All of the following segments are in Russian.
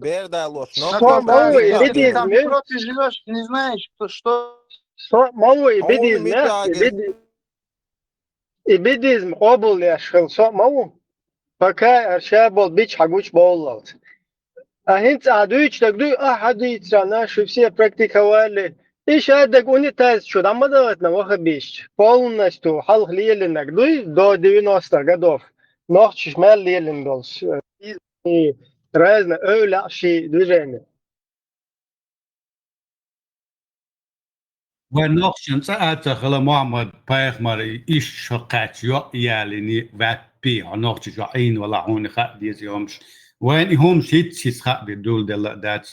Бердалош, Но ты там против живешь, не знаешь, что... بديزم قابل يشغل صو مو فكا أرشابل بيش حقوش بولت أهنت عدوش تقدو أحد يترانا شو все практиковали إيش هذاك унитаз شو там мадаватна вахабиш полностью حلق ليلن نقدو до 90 годов ночь шмал ليلن долш и разно öyle şey движение ونقشن ساعت خلا محمد پیغمبر ایش شقت یا یالینی و بی نقش جو این ولا هون خا دیز یومش وين هم شيت شيت خا بدول دل دات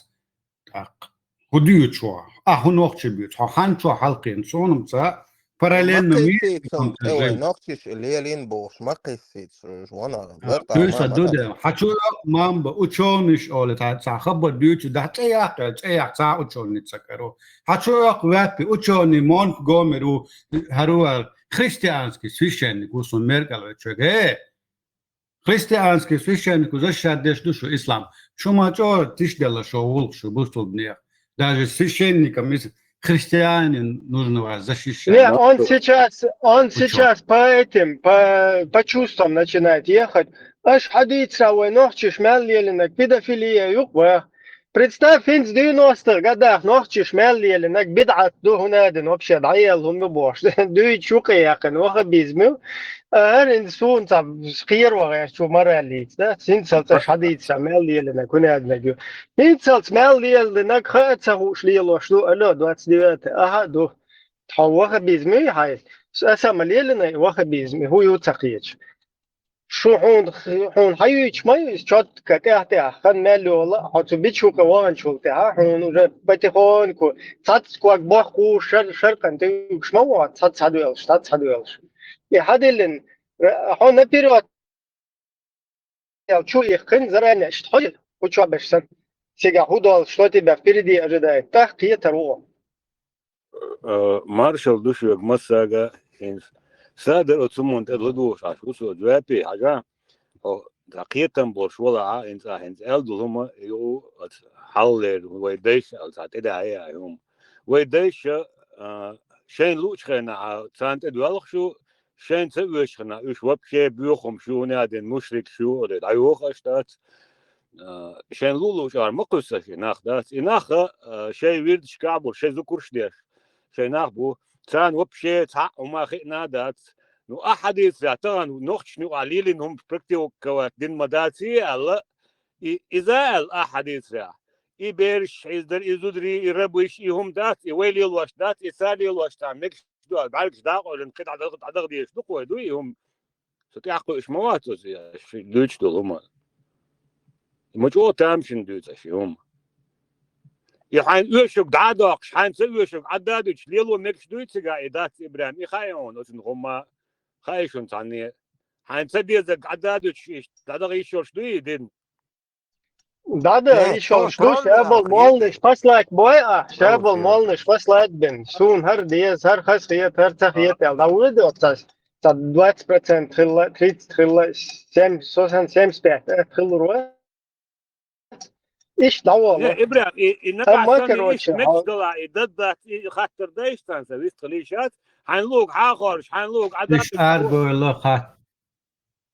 خديو شو نقش بيت هان شو حلقين صونم سا parallel ما قيسيت ايوه نقشش اللي هي لينبوش ما قيسيت وانا برتا دوسا دودا حشو مام بوچونش اول تا خبر بيوت ده تيا اوچون نتسكرو حشو وقت اوچوني مون گومرو هرو христианский священник усон меркал чеге христианский священник защадешь душу ислам чумачо тишдела шоул что бустудне даже священникам христианин нужно защищать. Не, он сейчас по чувствам начинает ехать. Аж хадица ночи шмел еленок, педофилия юква. Представь, в 90-х годах ночи шмел еленок, бедат духунадин, вообще даелهم نبوش. دوي شوقي يقن وخبيزمو. إنسان تاب خير وغير شو مرة ليت ده سنسلت حديث مال يلنا كنا نجوا سنسلت مال يلنا خات سهوش ليلوش لو ألا دوات ديوات دو تحوه بيزمي هاي أسمى ليلنا وخ بيزمي هو يتقيج شو حون حيوش ما يشتت كتاه خن مالو والله حتى بيشوك وان شو تاه حون بتخون كو تصد كو أكبر كو شر كنت يكش ما تصد هدويلش يحدلن هون نبيرو شو يخن زرعنا اشتحل وشو بشسن سيجا هودال شلوتي بفيردي أجداي تحقية تروه مارشال دوشوك مساقا سادر أتسمون تدلدوش عشوسو دوابي حاجة تحقية بورش ولا إنسا هنس ألدو هما يو حلل ويديش ألسات إدا هيا هم ويديش شين لوش خينا تسانت دوالخ شو شين سويش خنا إيش وبشي بيوخم شو نادين مشرك شو رد عيوخ أشتات شين لولو شار مقصة شي ناخدات إناخ شي ويرد شكابو شي ذكرش ديش شي ناخبو تسان وبشي تحق وما خينا دات نو أحد يتعطان نوخش نو عليل إنهم بركتيو كوات دين مداتي ألا إذا الأحد يتعطان إبرش إزدر إزدري يربوش إهم دات يويلي الوش دات إسالي الوش تعملش دو بعرفش داقو لأن قطع دغ ديش دقوا دوي هم ستيعقوا إيش مواتوز يا دوش دول هم مجو تامشن دوز أشي هم يحين يوشك دعادوكش حين سويشك عدادوش ليلو مكش دويتس قاعدات إبراهيم يخايون وزن هم خايشون تعني حين سديزك عدادوش دعادوغ يشورش دوي دين دادا يشوش دوش أبل مالنش paslēk bojā, šēbal malniš paslēk bin. Sūn har diez, har haskiet, har tahiet, jau nav lidot tas. Tad 20% хилла, 30 хилла, 75 хилла. إيش دعوة؟ إبراهيم إنك عشان إيش مكسدلا ضد خاطر دايش تنسى ويست خليشات حنلوق حاخرش حنلوق عدد إيش أربو خات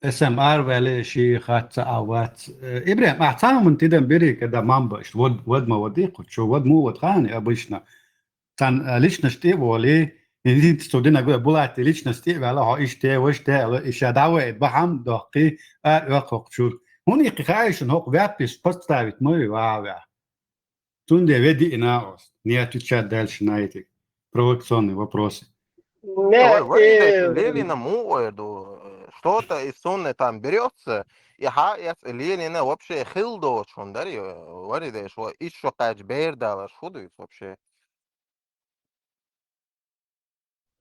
اسم ولی شی خط عوات إبراهيم أحسن من تدم بري كده مامبش ود ما وديق شو ود مو ود خاني أبيشنا تان ليش نشتي ولي إنتي تستودينا قول بولات ليش نشتي ولا ها إيش تي وش تي إيش دعوة بحم دقي وقق شو هوني قايشن هوق وابس بستاويت مي واوا تون دي ودي إناوس نياتو دالش نايتي провокационный вопрос. Ленина муэду что-то из сунны там берется, и Ленина вообще хилдо он дари, варидеш, еще кач бердала, шудует вообще.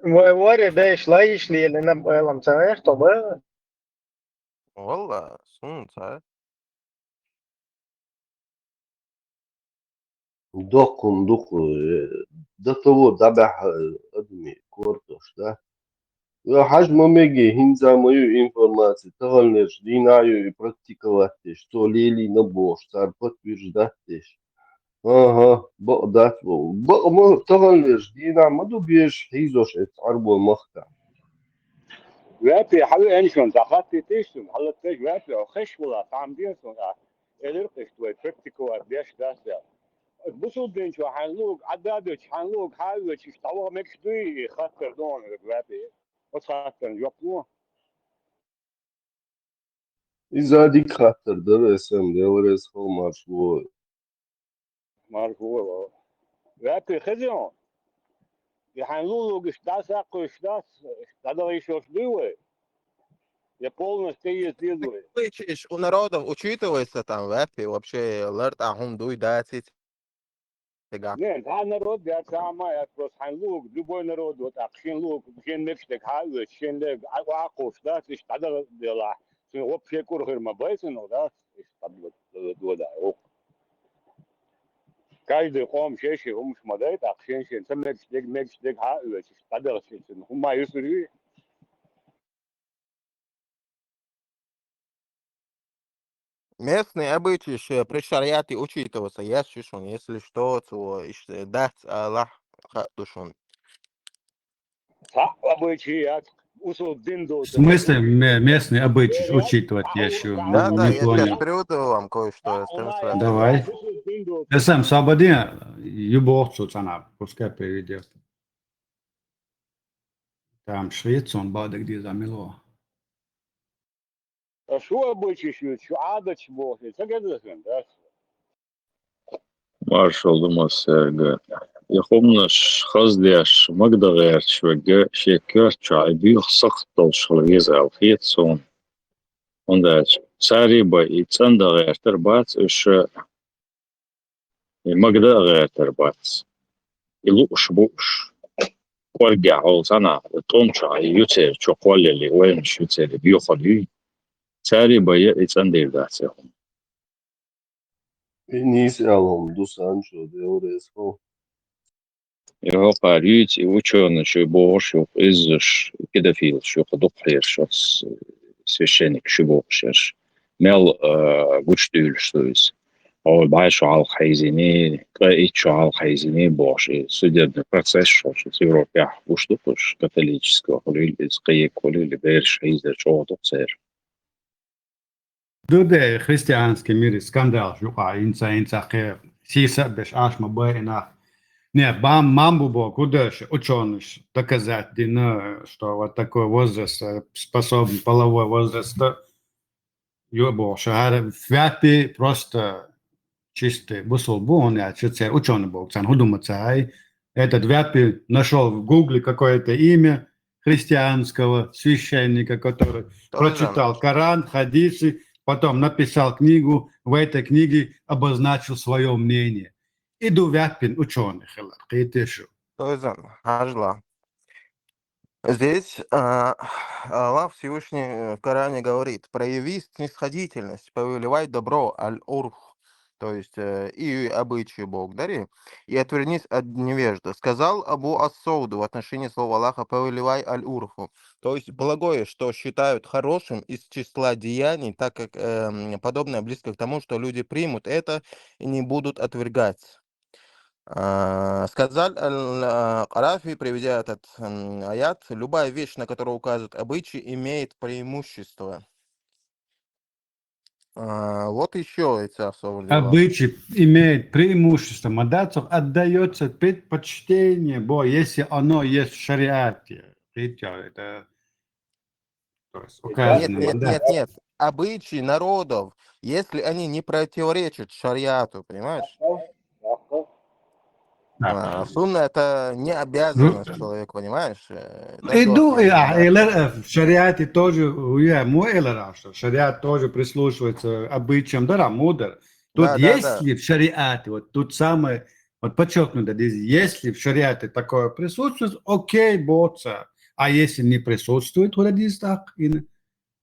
وارد لايش لي لنا لم تعرف طبعا والله سунца. Доку, до того дабах адми кортош, да? حجم ميجي هنزا مايو информации تغلنش دينايو практиковатеш то лели на бош царпот виждатеш ها بقدات بق ما تغلنش دينا ما دو بيش هيزوش اتعربو المختا وابي حلو انشون دخلت تيشون حلت تيش وابي وخش ولا طعم ديسون الرقش توي بريكتيكو ابيش داسيا بوسو دينشو حنلوك عدادش حنلوك حاوش يشتغل مكش دوي خاطر دون وابي وخاطر يقوم إذا ديك خاطر در اسم دورس خو مرشبو مرفوع وابي خزيون يحنلوك اشتاس اقو اشتاس اشتادر يشوش دوي я полностью ездил. У народов учитывается там вепи, вообще лерт ахун дуй дацить. Нет, а народ, я сама, я просто ханлук, любой народ, вот акшин лук, ген мечтек хавы, шенлек, акош, да, ты штадал дела. Ты вообще курхер мабайсен, да, штадал да. Каждый хом шеши, хом шмадает, акшин шен, сам мечтек хавы, штадал шен, хума юсури. Местные обычаи при шариате учитываются. Если что, то дать Аллах душон. Обычаи, усул диндо. В смысле местные обычаи учитывать я еще Да, не я сейчас понял. переведу вам кое-что. Давай. Я сам свободен, юборцу цена, пускай переведет. Там Швеция, он бада где замело. А что обычаи, что адач бог, это гадасын, да? Marshall Massaga. يخمنش خزديش مقدر غير شوقة شكر شعبي خسخت الشغليز أو خيتسون ونداش ساري باي يتسند غير تربات إيش مقدر غير تربات يلوش بوش ورجع أول سنة تونشا يوتير شقول اللي وين مش يوتير بيخلي ساري باي يتسند يداتهم نيس ألهم دوسانشو دورس خو Его парить и ученый, что больше из педофил, что ходопхер, что священник, что больше, мел гучтюль, что есть. А больше ал хайзини, троичу ал хайзини больше. Судебный процесс, что в Европе уступишь католического, или скайек, или берешь хайзер, что доцер. Дуде христианский мир скандал, что инца хер, сиса беш аш мабайна. Не, мамбу бог, куда же ученый доказать, что вот такой возраст способен, половой возраст, его шагары вяпи просто чистый бусул бон, я читаю ученый бог, сан худумацай, этот вяпи нашел в гугле какое-то имя христианского священника, который прочитал Коран, хадисы, потом написал книгу, в этой книге обозначил свое мнение. Иду вяпин ученый, Хажла. Здесь Аллах Всевышний в Коране говорит: прояви снисходительность, повелевай добро, аль-урх, то есть и обычаи Бог дари, и отвернись от невежды. Сказал Абу Ас-Сауду в отношении слова Аллаха: повелевай аль-урху, то есть благое, что считают хорошим из числа деяний, так как подобное близко к тому, что люди примут это и не будут отвергать. Сказал Аль-Карафи, приведя этот аят: любая вещь, на которую указывают обычаи, имеет преимущество. Вот еще эти особые дела. Обычай имеет преимущество, мадацов отдается предпочтение, бо если оно есть в шариате. Это Нет. Обычаи народов, если они не противоречат шариату, понимаешь? Сунна — это не обязанность человека, понимаешь? Иду, в шариате тоже, шариат тоже прислушивается обычаям, да, мудр. Тут есть ли в шариате, вот тут самое, вот подчеркнуто, если в шариате такое присутствует, окей, боца. А если не присутствует, вот здесь так,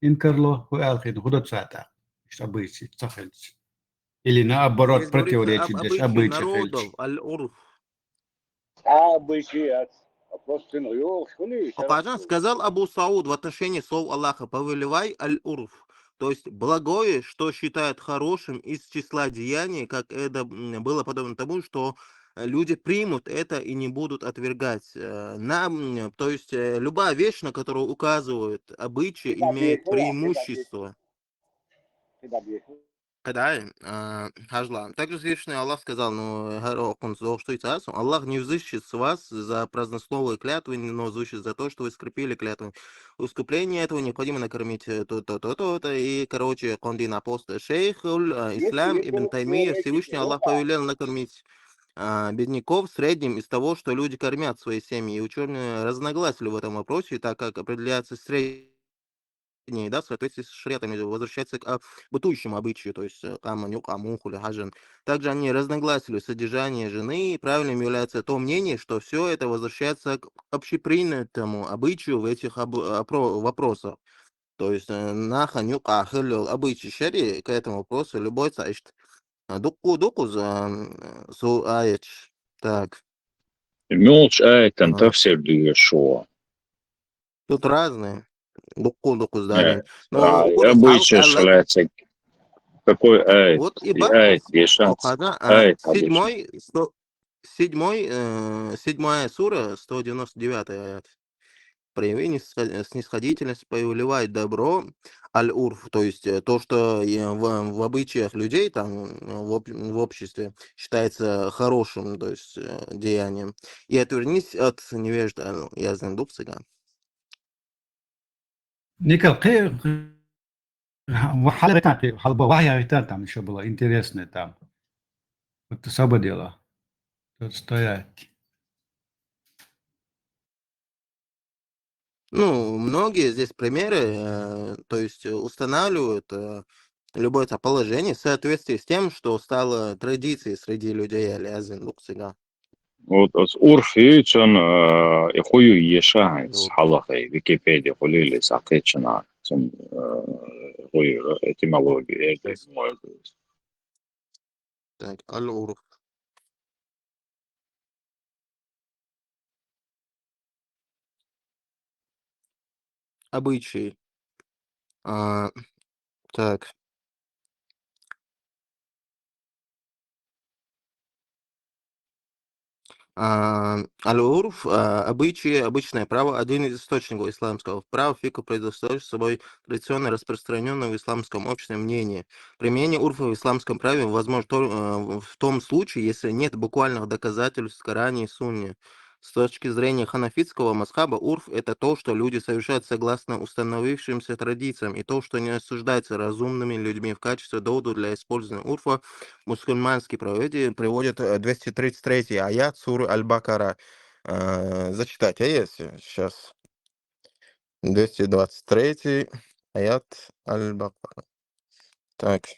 инкарло, так, обычай, или наоборот противоречит, обычай. Народов, аль-урф. Обычаи, Покажан сказал Абу Сауд в отношении слов Аллаха: повелевай аль-урф, то есть благое, что считают хорошим из числа деяний, как это было подобно тому, что люди примут это и не будут отвергать. То есть любая вещь, на которую указывают обычаи, имеет преимущество. Да, Хажла. Также Всевышний Аллах сказал, ну, что Аллах не взыщет с вас за празднословие клятвы, но взыщет за то, что вы скрепили клятву. Ускрепление этого необходимо накормить то-то, и, короче, кондин апостол шейхуль, ислам, ибн Таймия, Всевышний Аллах повелел накормить бедняков в среднем из того, что люди кормят свои семьи. И ученые разногласили в этом вопросе, так как определяется средний, да, в соответствии с шариатами, возвращается к бытующему обычаю, то есть каманюк, амухуля, хажан. Также они разногласили в содержании жены, и правильным является то мнение, что все это возвращается к общепринятому обычаю в этих вопросах. То есть наханюк, ахилл, обычай шари к этому вопросу любой цайшт. Дуку за суаич. Так. Мелч айтан tafsir diyor şu. Тут разные. Дуку с далее. Evet. Но Обычай шляется. Какой айт? вот И ибо айт, ешанс. Айт обычно. седьмая сура, 199 аят. Прояви снисходительность, повелевай добро, аль-урф, то есть то, что в обычаях людей, там, в обществе считается хорошим, то есть деянием. И отвернись от невежда, я знаю, цыган. Никол, вахя там еще было интересное там. Вот особо дело. Тут стоять. Ну, многие здесь примеры, то есть устанавливают любое это положение в соответствии с тем, что стало традицией среди людей, алязин, луксига. Вот урф için хуyu ешанс халахи Википедия хулили сакечна zum хуyu этимологии. Так, аль-урф. Обычаи. Так. Аль-урф, обычаи, обычное право, один из источников исламского права. Фика предоставляет собой традиционно распространенное в исламском обществе мнение. Применение урфа в исламском праве возможно в том случае, если нет буквальных доказательств в Коране и Сунне. С точки зрения ханафитского масхаба, урф – это то, что люди совершают согласно установившимся традициям, и то, что не осуждается разумными людьми в качестве довода для использования урфа. Мусульманский приводит 233 аят суры Аль-Бакара. Зачитать аят сейчас. 223 аят Аль-Бакара. Так.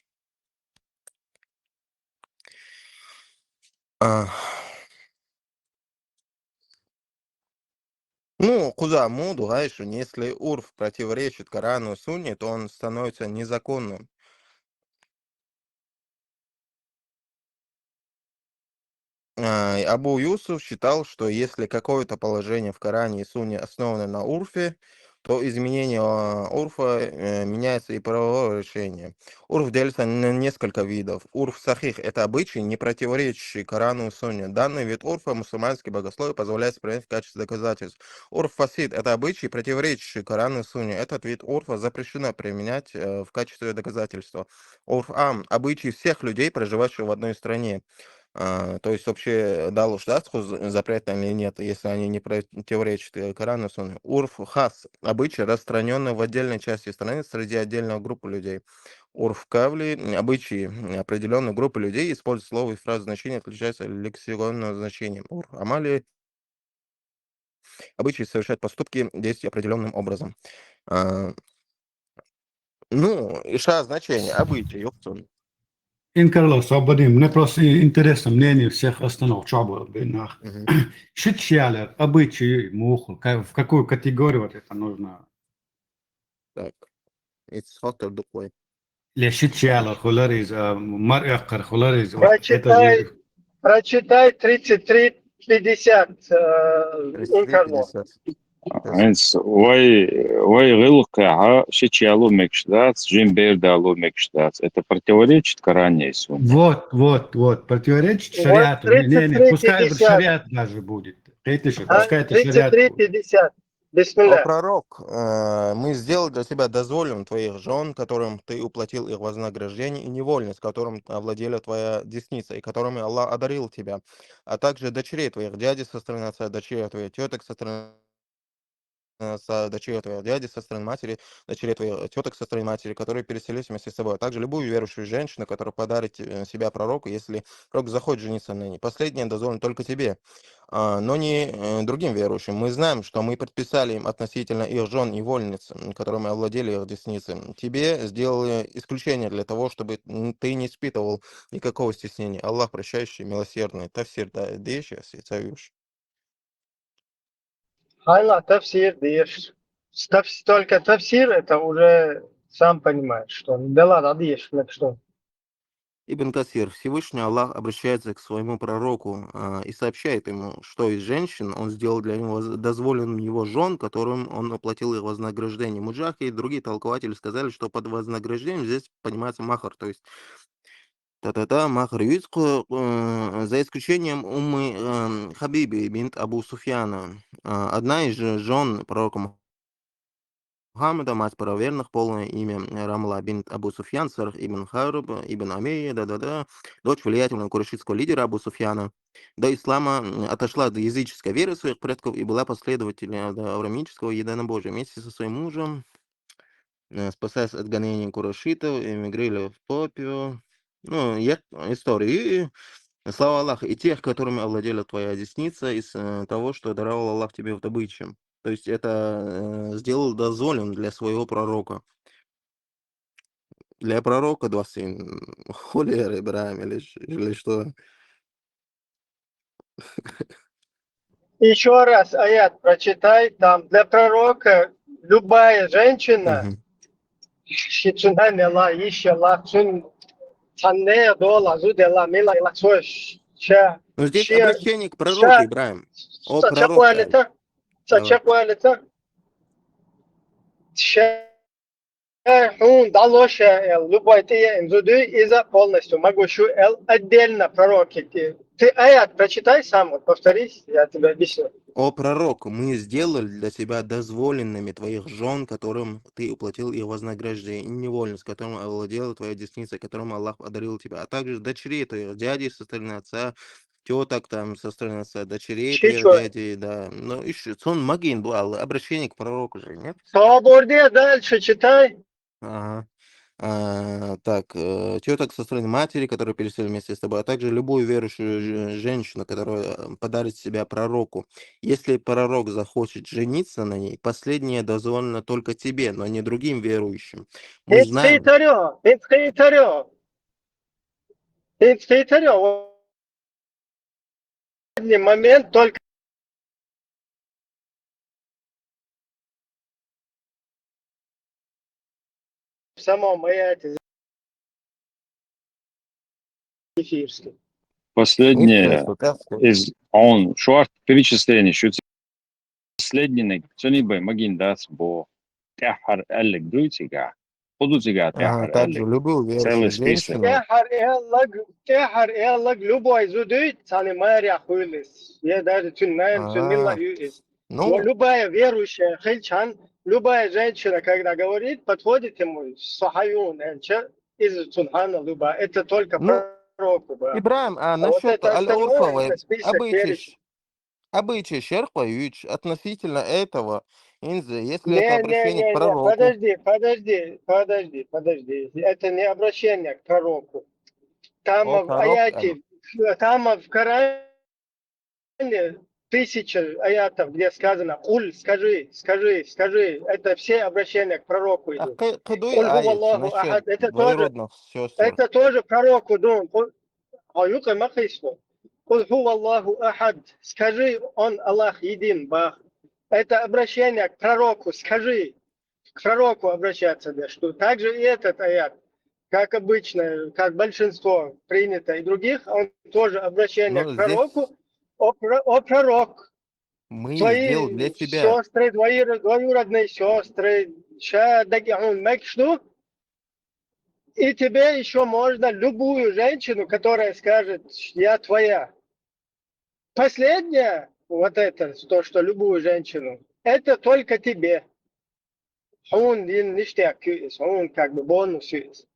Ну, кузаму, дугайшин, если урф противоречит Корану и Сунне, то он становится незаконным. Абу Юсуф считал, что если какое-то положение в Коране и Сунне основано на урфе, то изменение урфа меняется и правовое решение. Урф делится на несколько видов. Урф сахих – это обычай, не противоречащий Корану и Сунне. Данный вид урфа мусульманский богословие позволяет принять в качестве доказательств. Урф фасид – это обычай, противоречащий Корану и Сунне. Этот вид урфа запрещено применять в качестве доказательства. Урф ам – обычай всех людей, проживающих в одной стране. То есть вообще дал уж даст запрет или нет, если они не противоречат Корану и Сунне. Урф хас – обычай, распространенный в отдельной части страны среди отдельной группы людей. Урф кавли – обычаи определенной группы людей, используют слово и фразу значения, отличаются лексиконным значением. Урф амали – обычаи совершать поступки, действия определенным образом. Ну, иша значение, обычай, ёптун. Инкарло, свободим. Мне просто интересно мнение всех остальных. Чабо, бинах. Шитчалер, обычаи, муху. В какую категорию вот это нужно? Так, it's hotter духой. Для шитчалер, холариз, мар'якар, холариз. Прочитай 33 50 انكرنو 33-50. Hens вай гылкаха шичиалу мекшдац, джимбердалу мекшдац. Это противоречит Коране и Сунне. Вот, противоречит Вот шариату. Не, 33-50. пускай это шариат даже будет. Пускай это шариат будет. 33-50. О Бисмилля. пророк, мы сделали для тебя дозволен твоих жен, которым ты уплатил их вознаграждение, и невольниц, которым овладела твоя десница, и которыми Аллах одарил тебя, а также дочерей твоих дяди со стороны отца, дочерей твоих теток со стороны дочерей твоих дяди со стороны матери, дочерей твоих теток со стороны матери, которые переселились вместе с тобой, а также любую верующую женщину, которая подарит себя пророку, если пророк захочет жениться на ней. Последнее дозволено только тебе, но не другим верующим. Мы знаем, что мы предписали им относительно их жен и вольниц, которыми овладели их десницы. Тебе сделали исключение для того, чтобы ты не испытывал никакого стеснения. Аллах прощающий, милосердный. Тавсир да деши, цавюш. Хайла, тафсир, деш. Только тафсир, это уже сам понимаешь, что да ладно, деш, так что. Ибн Касир, Всевышний Аллах обращается к своему пророку и сообщает ему, что из женщин он сделал для него дозволенным его жен, которым он оплатил их вознаграждение. Муджахи и другие толкователи сказали, что под вознаграждением здесь понимается махар, то есть махар юицку, за исключением Уммы Хабиби бинт Абу Суфьяна. Одна из жен пророка Мухаммада, мать правоверных, полное имя Рамла бинт Абу Суфьян, Сарх ибн Харуб, ибн Амейя, дочь влиятельного курайшитского лидера Абу Суфьяна. До ислама отошла до языческой веры своих предков и была последователем аврамического единобожия. Вместе со своим мужем, спасаясь от гонений курайшитов, эмигрировали в Попию. Ну, истории. И слава Аллаху, и тех, которыми овладела твоя десница, из того, что даровал Аллах тебе в добыче. То есть это сделал дозволен для своего пророка. Для пророка два сына. Холер Ибраим или что? Еще раз аят прочитай, там для пророка любая женщина, Мгм. щичина мела, ищела, чун, цанне, дола, зудела, мила, ила, ща, Но здесь ща, обращение к пророку, ща, Ибраим. О пророк, сачакуалита, давай. сачакуалита, ща, он далоша, любой ты инзуду, иза полностью, могу шу, отдельно пророки. Ты аят прочитай сам, вот повторись, я тебе объясню. О пророк, мы сделали для тебя дозволенными твоих жен, которым ты уплатил их вознаграждение, и невольно, с которым овладела твоя десница, которым Аллах одарил тебя, а также дочерей твоих, дядей со стороны отца, теток там со стороны отца, дочерей твоих Чичо. дядей, да. Ну, еще, сон магин был, обращение к пророку же, нет? Свободе дальше читай. Ага. Так, теток со стороны матери, которые переселили вместе с тобой, а также любую верующую женщину, которая подарит себя пророку. Если пророк захочет жениться на ней, последнее дозволено только тебе, но не другим верующим. Мы знаем... Инсхейтарё. В один момент только в самом аяте эфирском. Последнее из он шуарт перечисление шут последний цунибай магиндац бо тяхар элек дуйтига худутига тяхар Также элек любую целый верующую список. женщину... Техар эллаг любой зудует, цаны мария хуйлис. Я даже цуннаем, цунмилла юис. Ну, Любая верующая хельчан, любая женщина, когда говорит, подходит ему сахаюн, из цунхана любая. Это только пророку. Ибраим, а А вот насчет это остальное, аль-урфовой это список перечень. обычай Шерхович относительно этого, Инза, если это обращение к Не, пророку... подожди. Это не обращение к пророку. Там О, в пророк, аяте, там в Коране тысяча аятов, где сказано «Уль, скажи». Это все обращения к пророку идут. кадуй «Уль ху аец Аллаху насчет ахад». двоюродных сестер. Это тоже пророку дун. Аюка махисну. «Уль ху Аллаху ахад». Скажи, он Аллах един, Бах. Это обращение к пророку. Скажи. К пророку обращаться. Да, что также и этот аят, как обычно, как большинство принято и других, он тоже обращение Ну, к здесь... пророку, Пророк. Мы сделал для Твои тебя. сестры, двоюродные сестры, и тебе еще можно любую женщину, которая скажет, я твоя. Последнее, вот это, то, что любую женщину, это только тебе. Он ништяк кюис, он как бы бонус кюис.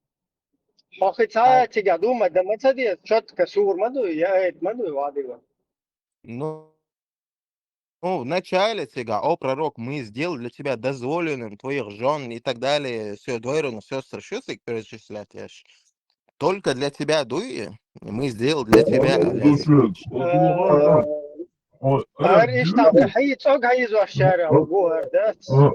А, Хотя тебя думать, да мы четко сурмаду, я это маду вадила. ну, в начале тебя, о пророк, мы сделали для тебя дозволенным твоих жен и так далее, все, двоюродных сестр, что ты перечислять, ешь? Только для тебя, дуи, мы сделали для тебя, İşte hiç çok hayız var şehre bu arada. Да.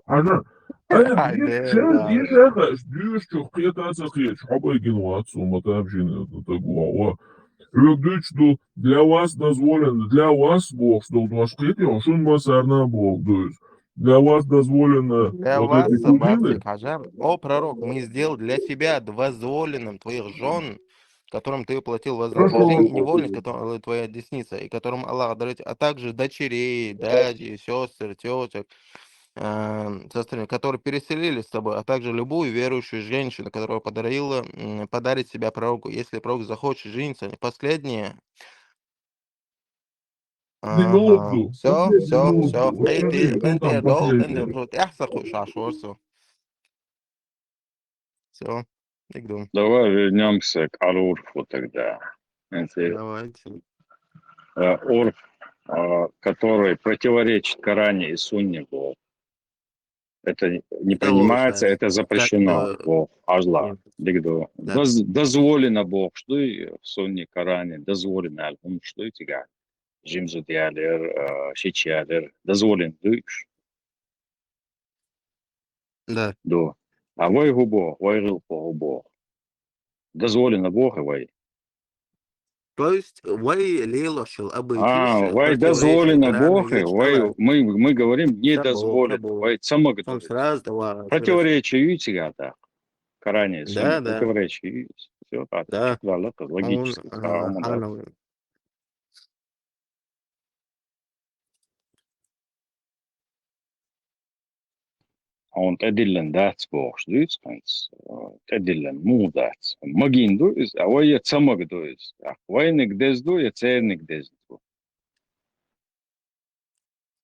Для вас дозволено, для вас Бог, что ваш он масарна Бог, то есть для вас дозволено Для вот вас, эти кузины. Бахтик Хаджам, о пророк, мы сделали для тебя дозволенным твоих жен, которым ты платил вознаграждение, и невольность, которая твоя десница, и которым Аллах дарит, а также дочерей, дяди, сестер, теток, сестры, которые переселились с тобой, а также любую верующую женщину, которая подарит себя пророку, если пророк захочет жениться. Последнее. Ага. Все. Ты adult, انت المفروض تحسق وشعشورسو. Все. Иду. Давай вернемся к Алурфу тогда. Давайте. Урф, который противоречит Коране и Сунне, Бог. Это не Это принимается, лошадь. это запрещено. Бог. Ажла. Дигду. Да. Дозволено Бог. Что и в Сунне, Коране. Дозволено. Альхум. Что и тига. Жимзу диалер, шичиалер. Дозволен. Дыш. Да. До. А вой губо. Вой рылпо губо. Дозволено Бог и вой. То есть, вы лилошил обычиш Вай противоречие дозволено Корану Бог, и вай, мы говорим не дозволено. Прабу. Вай самог Он сразу давал. противоречие тигата. Коране, Сунне, Да. противоречие. Все так. Да. Он Логически. хановый. Он тедиллен дats Бог, дүйс, тедиллен му дats. Магин дүйс, а вай самог дүйс. Вай нигдез ду, я цер нигдез ду.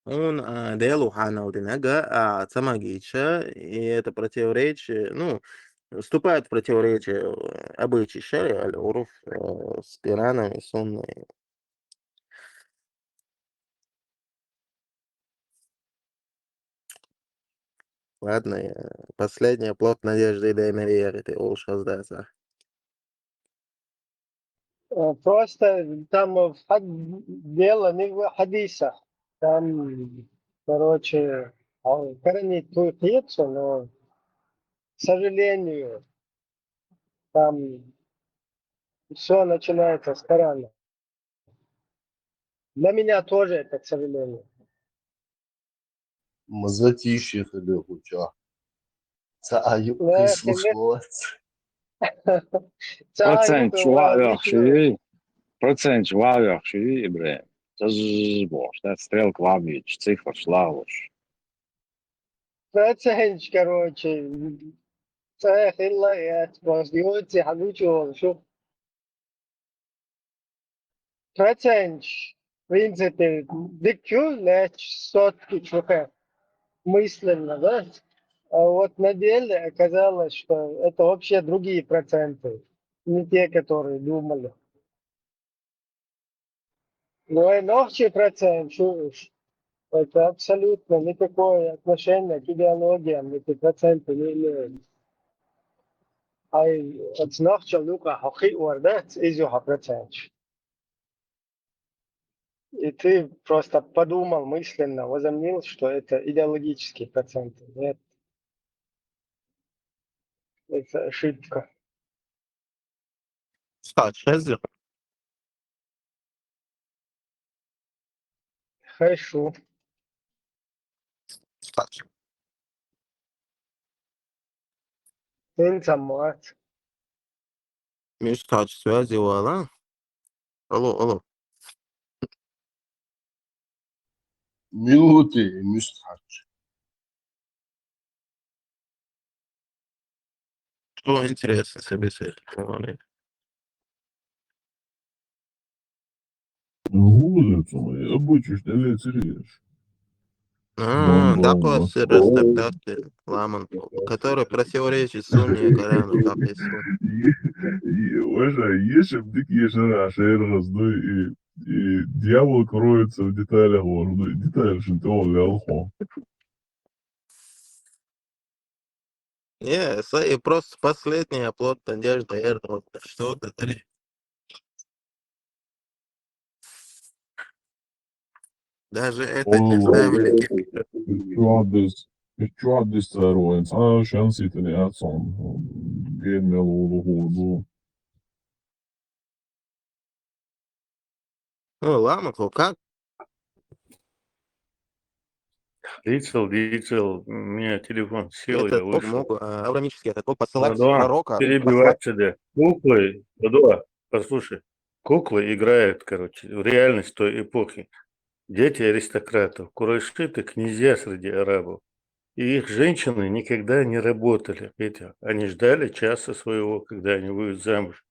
Он делу ханал динага, самагича, и это противоречие, ну, вступает в противоречие обычай шари, аль-уруф, с Кораном и Сунной. Ладно, последняя плод надежды и доверия, ты уж раздаться. Просто там дело не в хадисах. Там, короче, хранит твою птицу, но, к сожалению, там все начинается с Корана. Для меня тоже это, к сожалению. Затишье тебе куча. Цаю Лехи, прислушиваться. Процент чувак, шиви, Ибрahim. Das ist Бог, das стрелка лавич, цифр шлауш. процент, короче, صحيح الله يا يوتي حبيبي شوف процент, в принципе, дикю лечь сотки чука мысленно, да? А вот на деле оказалось, что это вообще другие проценты, не те, которые думали. Ну и ногчий процент, чуешь, это абсолютно никакое отношение к идеологиям, эти проценты не имеют. А от ногча лука хохи уардат изюха процент. И ты просто подумал мысленно, возомнил, что это идеологические проценты. Нет, это ошибка. Шезер. Хорошо. Инсамат. Между связи, алло. Алло. Минуты, мистхач. Что интересно собеседование? Гулицу мои, обычно летишь. Такой растактаты ламан, который противоречит Сунне и Корану, так и Сунне. Ешем дикие шара, и дьявол кроется в деталях, детали, что ты алхо. Не, и просто последний оплот надежды, наверное, вот что-то. Даже это не ставили. Чуадис царуens, шансит не отцом. Генмел улугу. Ну, ламан, как Дицел, у меня телефон сел, я этот Бог вышел. мог аврамический этот Бог посылать Ладно, пророка, перебивать тебя. Куклы, Ладо, послушай, куклы играют, короче, в реальность той эпохи. Дети аристократов, курайши — это князья среди арабов. И их женщины никогда не работали. Эти, они ждали часа своего, когда они выйдут замуж.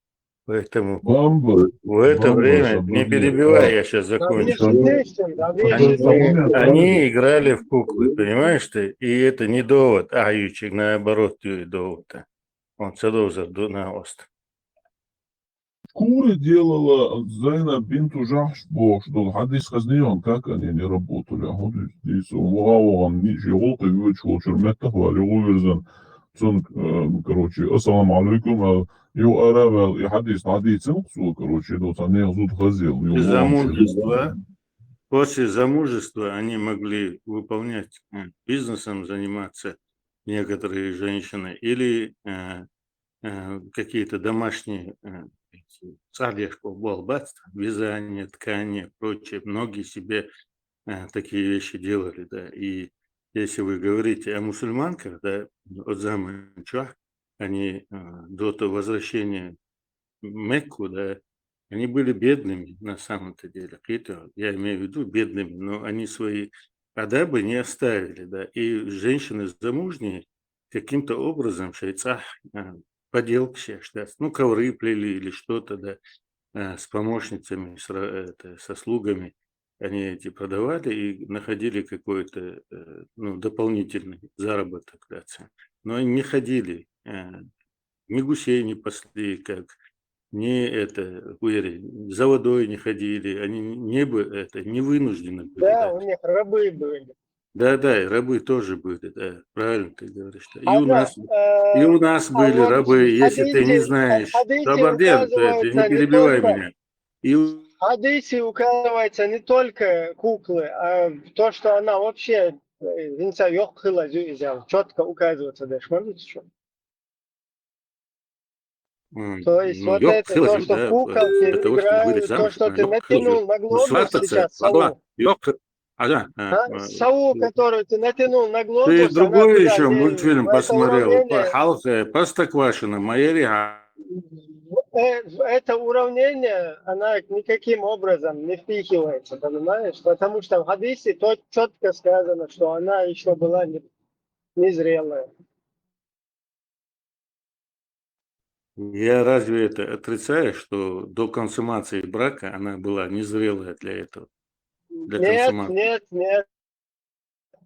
Поэтому Бамба, в это время, не перебивай, я сейчас закончу. Они играли в куклы, понимаешь ты? И это не довод, ючик, наоборот, довод. Он целый на ост. Куры делала Зайна бинту Жахшбо, что хадис хазнеон, как они не работали. А вот здесь угаван, ничего, ты вычел, чермета хвали, уверзан. Короче, ассаламу алейкум, ю аравел, и хадис, короче, вот они зуд хазил. Замужество. После замужества они могли выполнять бизнесом, заниматься некоторые женщины или какие-то домашние царьешко, балбатство, вязание, ткани, прочее. Многие себе такие вещи делали, да. И если вы говорите о мусульманках, да, от Заманчах, они до того возвращения в Мекку, да, они были бедными на самом-то деле. Это я имею в виду бедными, но они свои адабы не оставили, да. И женщины замужние каким-то образом шейцах поделки сейчас, да, ну, ковры плели или что-то, да, с помощницами, со слугами. Они эти продавали и находили какой-то ну, дополнительный заработок, да, но они не ходили, ни гусей не пасли, как не это, за водой не ходили, они не вынуждены были. Да, у них рабы были. Да, и рабы тоже были, да, правильно ты говоришь. Да. И А у нас были вот рабы, в если ты не хадисе, знаешь. хадисе Ты не указывается не перебивай только, меня. И в хадисе указывается не только куклы, а то, что она вообще четко указывается, да, смотрите, что. То есть ну, вот это, то, что да, куколки для того, чтобы выйти играют, то, замуж, что ты натянул на глобус свататься, сейчас, сову, сову, которую ты натянул на Ты глобус, она другой туда еще не, мультфильм в это посмотрел, уравнение, Халка, Простоквашино, Майери. в это уравнение она никаким образом не впихивается, понимаешь? Потому что в хадисе то четко сказано, что она еще была незрелая. Я разве это отрицаю, что до консумации брака она была незрелая для этого? Для консумации?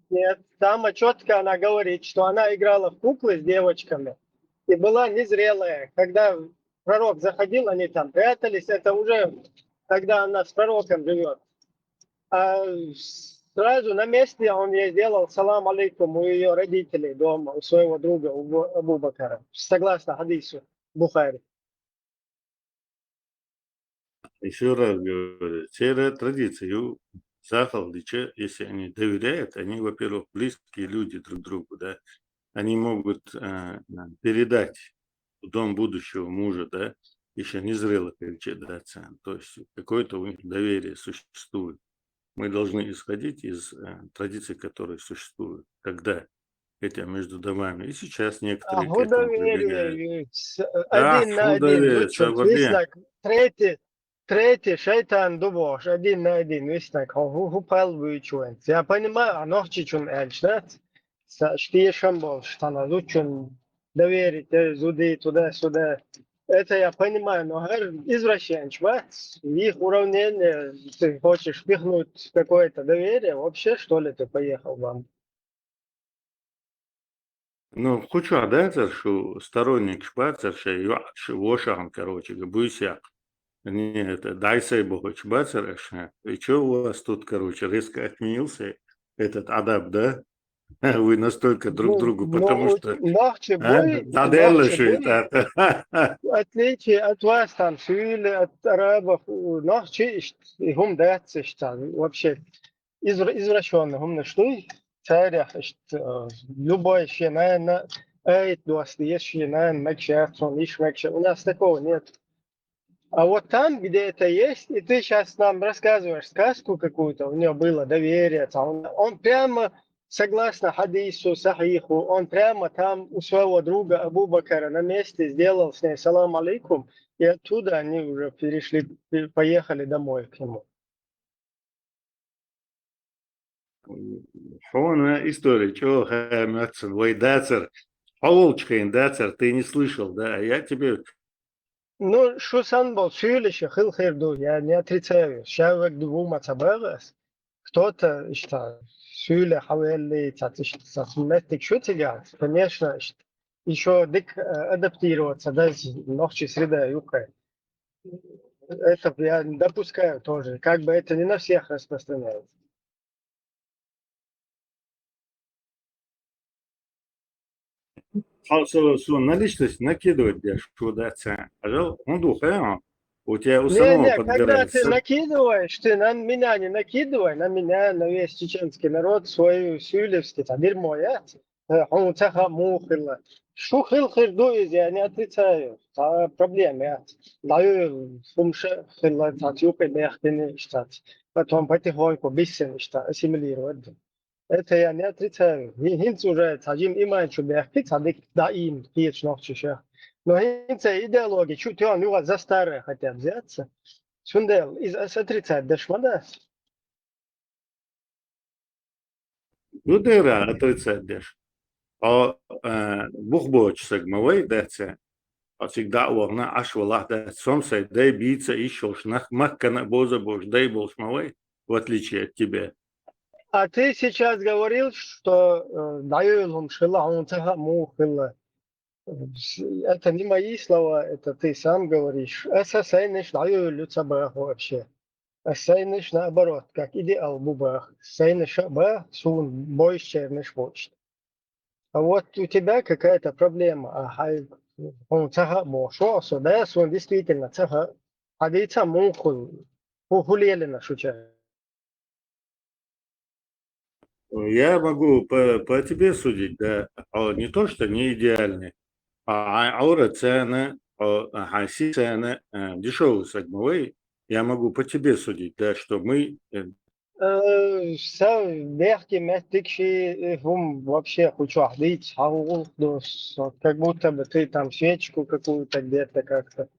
Нет. Там четко она говорит, что она играла в куклы с девочками и была незрелая. Когда пророк заходил, они там прятались. Это уже когда она с пророком живет. А сразу на месте он ей сделал салам алейкум у ее родителей дома, у своего друга, у Абу Бакара. Согласно хадису Бухари. Еще раз говорю, все традиции у Захалдича, если они доверяют, они, во-первых, близкие люди друг другу, да, они могут передать в дом будущего мужа, да, еще незрелых да, то есть какое-то у них доверие существует. Мы должны исходить из традиций, которые существуют тогда, хотя между домами. И сейчас некоторые к этому прибегают. Один на один, доверие, лучший признак. Третий Третий шайтан дубош, один на один, висна, хупал вычуен. Я понимаю, а ночи чун эльчнат, штиешам бол, штана лучун доверить, зуды туда-сюда. Это я понимаю, но извращенч, их уравнение, ты хочешь впихнуть какое-то доверие, вообще что ли ты поехал вам? Ну, хочу отдать, что сторонник шпацер, вошан, короче, габуйся. Не, это дай сей бог шпацер, и что у вас тут, короче, резко отменился этот адап, да? Вы настолько друг другу, потому что... Нахче А? бой, Таделыши, в отличие от вас, там, Сюили, от арабов, нахче, и хум дается, вообще, извращенный, хум на что, царях, любой еще, наверное, эй, дуасты, есть, наверное, мэкшерсон, иш мэкшер, у нас такого нет. А вот там, где это есть, и ты сейчас нам рассказываешь сказку какую-то, у него было доверие, он прямо, согласно хадису, сахиху, он прямо там у своего друга Абу Бакра на месте сделал с ней салам алейкум, и оттуда они уже поехали домой к нему. Фона история, чего Мэтсон, вой дацер, Паволчкин дацер, ты не слышал, да? Я тебе... Ну, что сам был, сюлище, хилхирду, я не отрицаю, шавек двума цабагас, кто-то, что, сюля, хавелли, цацметик, что тягать, конечно, еще дик адаптироваться, да, ночи среда юка. Это я допускаю тоже, как бы это не на всех распространяется. На личность накидывать, да, что даться. Пожалуйста, он духа, у тебя у самого Не, когда подгорает. ты накидываешь, ты на меня не накидывай, на меня, на весь чеченский народ, свою сюлевский, это дерьмо, я. Он цеха мухила. Что хил-хирду я не отрицаю. Это проблема, я. Даю фумше хила, татюпы бехтины, штат. Потом потихоньку, бисен, штат, ассимилировать. Это я не отрицаю. Хинц уже таджим иман чубехти, цадик даим, пич нохчиша. Но хинца идеология, чуть он у вас за старое хотят взяться. Сундел, отрицать дешмада. Ну, дыра, отрицать дашь. А бухбоч сагмовой даться. А всегда угна аш валах да сомсай, дай биться и шелшнах, маккана боза бож, дай болшмовой, в отличие от тебя. А ты сейчас говорил, что даю им шила, он цеха мухила. Это не мои слова, это ты сам говоришь. Это сайниш даю люцабах вообще. А сайниш наоборот, как идеал бубах. Сайниш ба сун больше не швоч. А вот у тебя какая-то проблема. Он цеха бошо, да, он действительно цеха. А дейца мухул. Ухулелина шуча. Я могу по тебе судить, да, не то, что не идеальный, аура цены, хаси цены, дешевый сагмовой, я могу по тебе судить, да, что мы... Верхи местикши вообще хочу ахдить, как будто бы ты там свечку какую-то где-то как-то.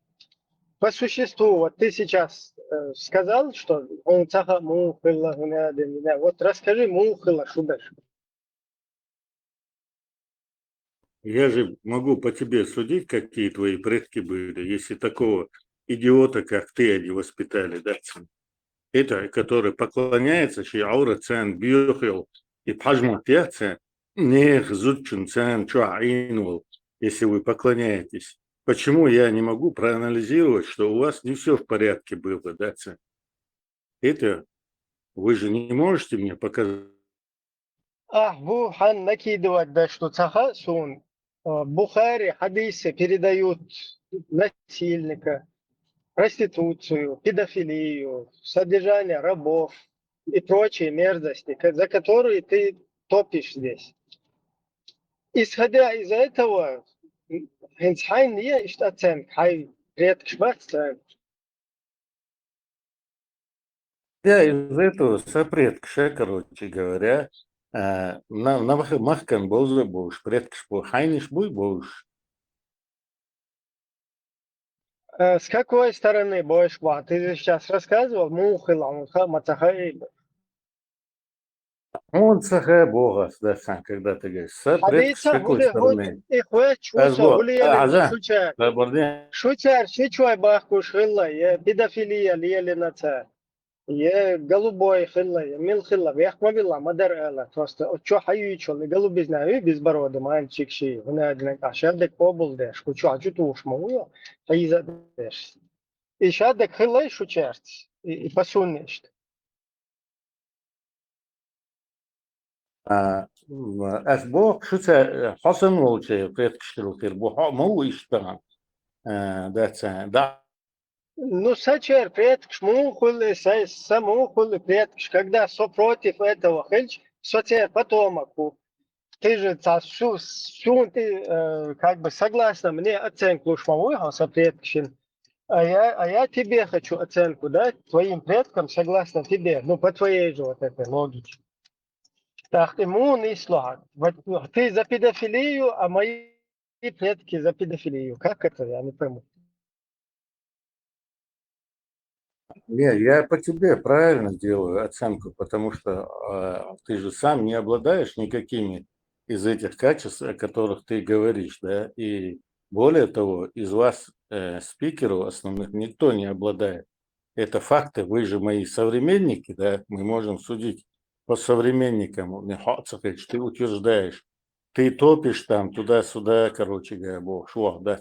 По существу, вот ты сейчас сказал, что он цаха мухила, вот расскажи мухила, шубеш. Я же могу по тебе судить, какие твои предки были, если такого идиота, как ты, они воспитали, да? Это, который поклоняется, что аура цен бьёхил и пажматяца, не зудчун цен чуаинул, если вы поклоняетесь. Почему я не могу проанализировать, что у вас не все в порядке было, да? Это вы же не можете мне показать. Бу хан накидывать, да, что цаха сун. Бухари хадисы передают насильника, проституцию, педофилию, содержание рабов и прочие мерзости, за которые ты топишь здесь. Исходя из этого, Хенцхайн не штатцен, хай предкшбатцен. Я из этого сопредкша, короче говоря, на махкан болза буш, предкш по хайниш буй буш. С какой стороны Бойшва? Ты же сейчас рассказывал, Мухила, Мацахаи. Он цахэ богас, да, сам, когда ты говоришь, предки с Хадица, какой хули, стороны? ихве, чуса, Азго, хули, елена, аза, шучар. бабарди. Шучар, шичуай бахку шилла, педофилия, елена ца. Голубой хилла, мил хилла, вяхмавилла, мадар эла. Просто, чё хаю чё, голуби знаю, без бороды, мальчик ши. Вона одна, а шадек побыл дэш, кучу, а чё ты уж мою, а из дэш. И шадек хилла и шучарц, и пасуннеш. Асбо, шуца, хасан волче, предкшилтер, бо мау иштан. Да, Ну, сачер, предкш, мухулы, самухулы, предкш, когда со против этого хельч, соцер потомаку. Ты же ты как бы согласна мне оценку шмовой со предкшин, а я тебе хочу оценку дать, твоим предкам согласно тебе, ну, по твоей же вот этой логике. Так, ему не слаг. Ты за педофилию, а мои предки за педофилию. Как это? Я не пойму. не, я по тебе правильно делаю оценку, потому что ты же сам не обладаешь никакими из этих качеств, о которых ты говоришь, да, и более того, из вас, спикеров основных, никто не обладает. Это факты, вы же мои современники, да, мы можем судить по современникам. Ты утверждаешь, ты топишь там туда-сюда, короче говоря, бог, шо, да,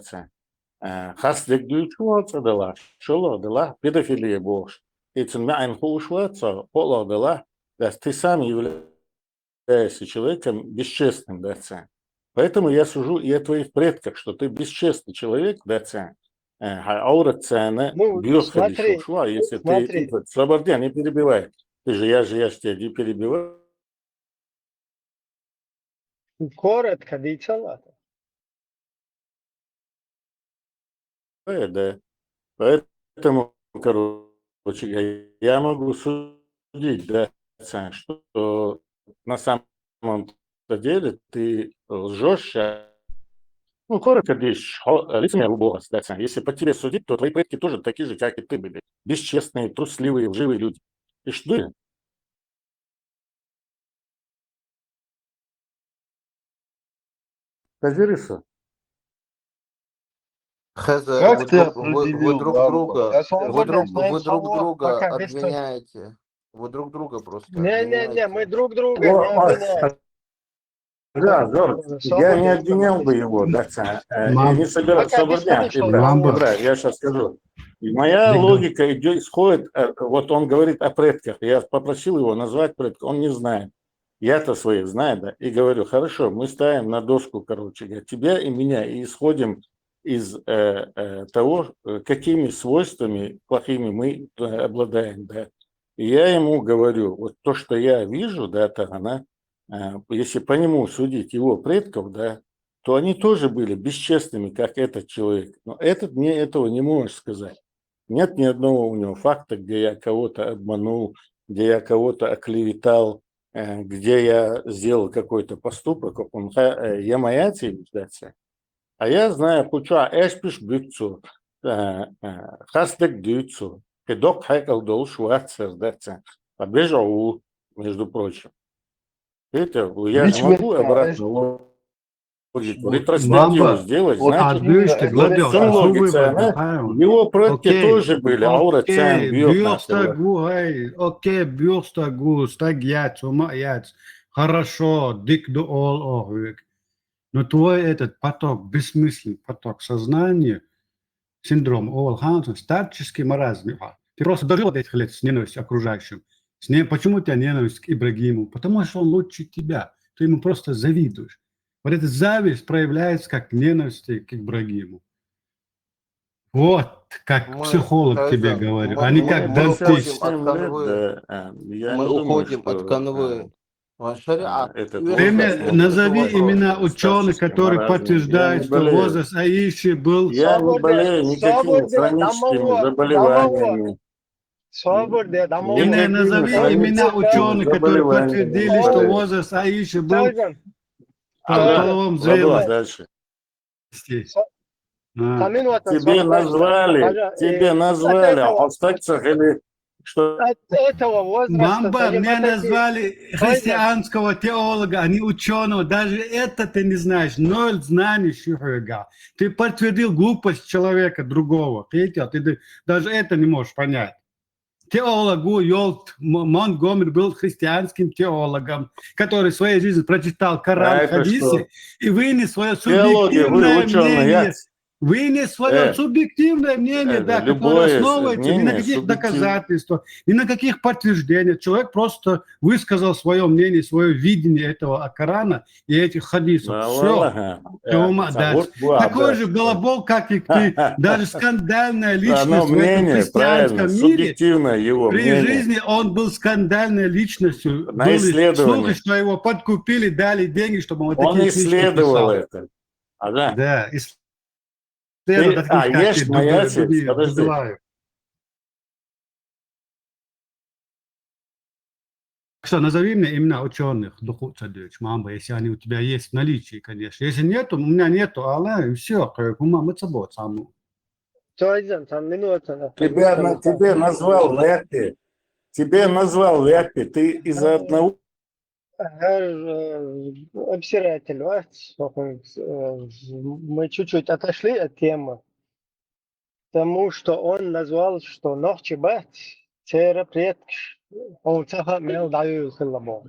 خاص دلار دلار شلو دلار педофилия бож. Это мян хушваца пола дела, да ты сам являешься человеком бесчестным, да цен. Поэтому я сужу и о твоих предках, что ты бесчестный человек, да цен. Аура цена Ну, бьёхали смотри, шушва, если смотри. ты Слободян, не перебивай. Я же тебя не перебиваю. Коротко, дицалата. Да. Поэтому, короче говоря, я могу судить, да, Сань, что на самом деле ты лжешь, ну, коротко говоришь, лицемер убога, да, Сань. Если по тебе судить, то твои предки тоже такие же, как и ты были. Бесчестные, трусливые, лживые люди. И что? Казириса. Хз, Как ты определил лампа? Как ты вы определил? друг друга Пока без того. обвиняете. Вы друг друга просто Не, мы обвиняете. друг друга не обвиняем. Да, Зорг, я не обвинял бы его, да, я не собирался Пока без обвинять, того, Ибрай, я сейчас скажу. И моя логика исходит, вот он говорит о предках, я попросил его назвать предков, он не знает. Я-то своих знаю, да, и говорю, хорошо, мы ставим на доску, короче говоря, тебя и меня, и исходим из того, какими свойствами плохими мы обладаем, да. И я ему говорю, вот то, что я вижу, да, она, если по нему судить его предков, да, то они тоже были бесчестными, как этот человек. Но этот мне этого не может сказать. Нет ни одного у него факта, где я кого-то обманул, где я кого-то оклеветал, где я сделал какой-то поступок. Я моя цивилизация. А я знаю, куча эшпиш бюцу, хастек дюцу, педок хайкал дол шварцер, да, побежал, между прочим. Это я же могу обратно логику, ретроспективу сделать, значит, его предки тоже были, аура цен Окей, бюстагу, стагяц, умаяц, хорошо, дик до ол охвик. Но твой этот поток, бессмысленный поток сознания, синдром Оуэл-Хансона, старческий маразм. Ты просто дожил до этих лет с ненавистью к окружающим. Почему у тебя ненависть к Ибрагиму? Потому что он лучше тебя. Ты ему просто завидуешь. Вот эта зависть проявляется как ненависть к Ибрагиму. Вот как психолог тебе говорю, а не как дантист. Мы уходим от канвы. Ты мне назови имена ученых, которые подтверждают, что возраст Аиши был... Я не болею никакими хроническими заболеваниями. Ты мне назови имена ученых, которые подтвердили, что возраст Аиши был в половом зрелости. Тамин ватан Тебе назвали, этого, остаться или что? от этого возраста Мамба, таим мне атаки. назвали христианского теолога, а не ученого. Даже это ты не знаешь. Ноль знаний, Шухага. Ты подтвердил глупость человека другого. Видите, ты даже это не можешь понять. Теолог Йолт Монтгомери был христианским теологом, который в своей жизни прочитал А Коран, это хадисы что? и вынес свое Теологи, вы субъективное ученый, я. мнение. Вынес свое субъективное мнение, да, которое Любое основывается ни на мнение каких субъективно. доказательствах, ни на каких подтверждениях. Человек просто высказал свое мнение, свое видение этого Корана и этих хадисов. Все. Такой же балабол, как и ты. Даже скандальная личность Оно в этом мнение, правильно, христианском мире. субъективное его При мнение. жизни он был скандальной личностью. На Были исследование. слухи, что его подкупили, дали деньги, чтобы он Он такие книжки исследовал писал. это. Ага. Да, Ты, исследовал таких, как есть ты, моя отец, подожди. Дубилаев. Что, назови мне имена ученых, Духу Цадыч, Мамба, если они у тебя есть в наличии, конечно. Если нету, у меня нету, и все, мы собой саму. Тебе назвал Леппи. Тебе назвал Леппи. Ты из-за одного... Обсиратель, мы чуть-чуть отошли от темы, тому, что он назвал, что Нохчибат, Цера предкш, он цаха мел даю хиллабо.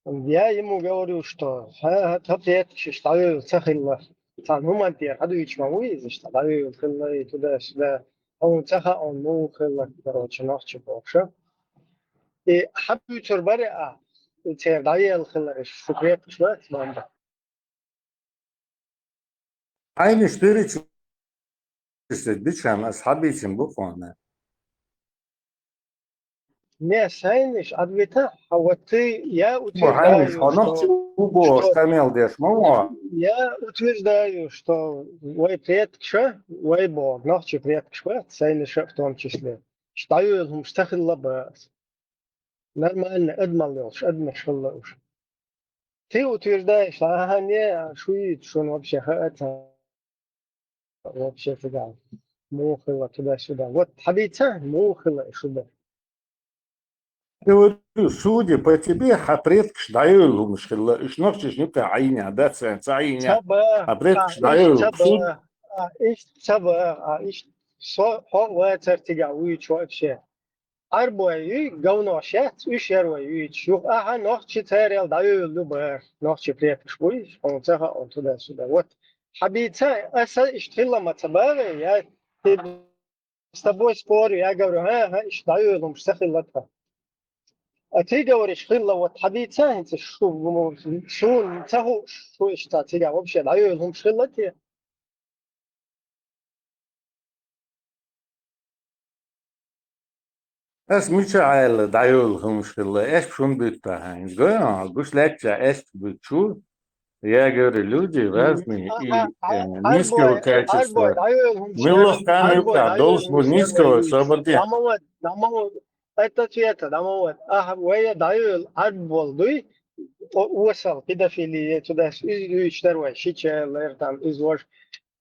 Я ему говорю, что предкш даю цахилла. Там хумантия, хаду ичмауи, что даю хилла и туда-сюда. Он цаха, он му хилла, короче, Нохчибо. И хабю чурбаре, Цера даю хилла, что предкш, да, Aynı işleri işte düşen ashabı için bu konu. Не, сайниш, ответа, а вот я Bu aynı iş. утверждаю, Onu что, bu boş temel diyorsun ama я утверждаю, что вой предкша, вой бог, нахчи предкша, сайниша в том числе. Считаю, هم استخدم بس. Нормально, адмалёш, адмашаллош. Ты утверждаешь, ага, не, шуит, что он вообще, это, вообще туда, мухало туда-сюда. Вот хабица, мухало сюда. говорю, судя по тебе, предкш даю мшхилла. Иш нохчиш не айня, да, айня. Саба, Предкш даю суд. إيش هو ترتجع ويش وابشة أربعة جوناشات ويش يروي شوف أها نقش تاريل دايو لبر نقش بريك شويش أو تها أو تدا سودا وات حبيتها أسا إشتغل ما تباري يا استبوي سبور يا جورو ها إيش دايو لهم مستخدم لتها أتيجا وريش خلا وات حبيتها أنت شو تهو شو إيش تاتيجا وابشة دايو لهم شغلتي Es Michael dayul mşkilla. Es şun bitta. Go, guş lekça es bitçu. Я говорю, люди разные и низкого качества. Милых камерка должен быть низкого, чтобы это цвета, дамовод. Ага, вая даю арбол дуй, уосал, педофилия, туда, из второй, щичелер, там, из вож.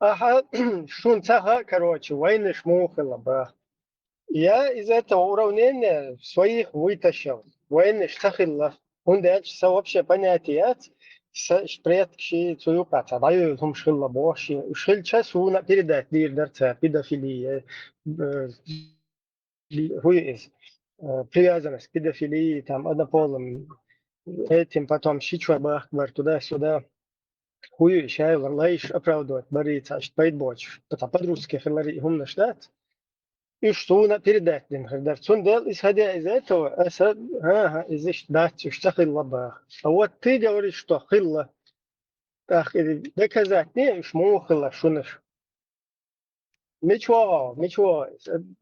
Ага, шунцаха, короче, войны шмухала, ба. Я из этого уравнения своих вытащил. Войны штахилла. Он дальше вообще понятие. Предки цуюката, даю هم шхилла боши. Шхил час уна передать дирдерца, педофилия. Хуиз. Привязанность к педофилии, там, однополым. Этим потом щичва бахбар туда-сюда. Хуй, шай, варлайш оправдывать, бориться, аж поедбоч. Потому по-русски хилари هم наштат. И что на передать им, когда дел, исходя из этого, из дать, что хилла. А вот ты говоришь, что хилла, так доказать не, шму хилла, шунаш. Ничего,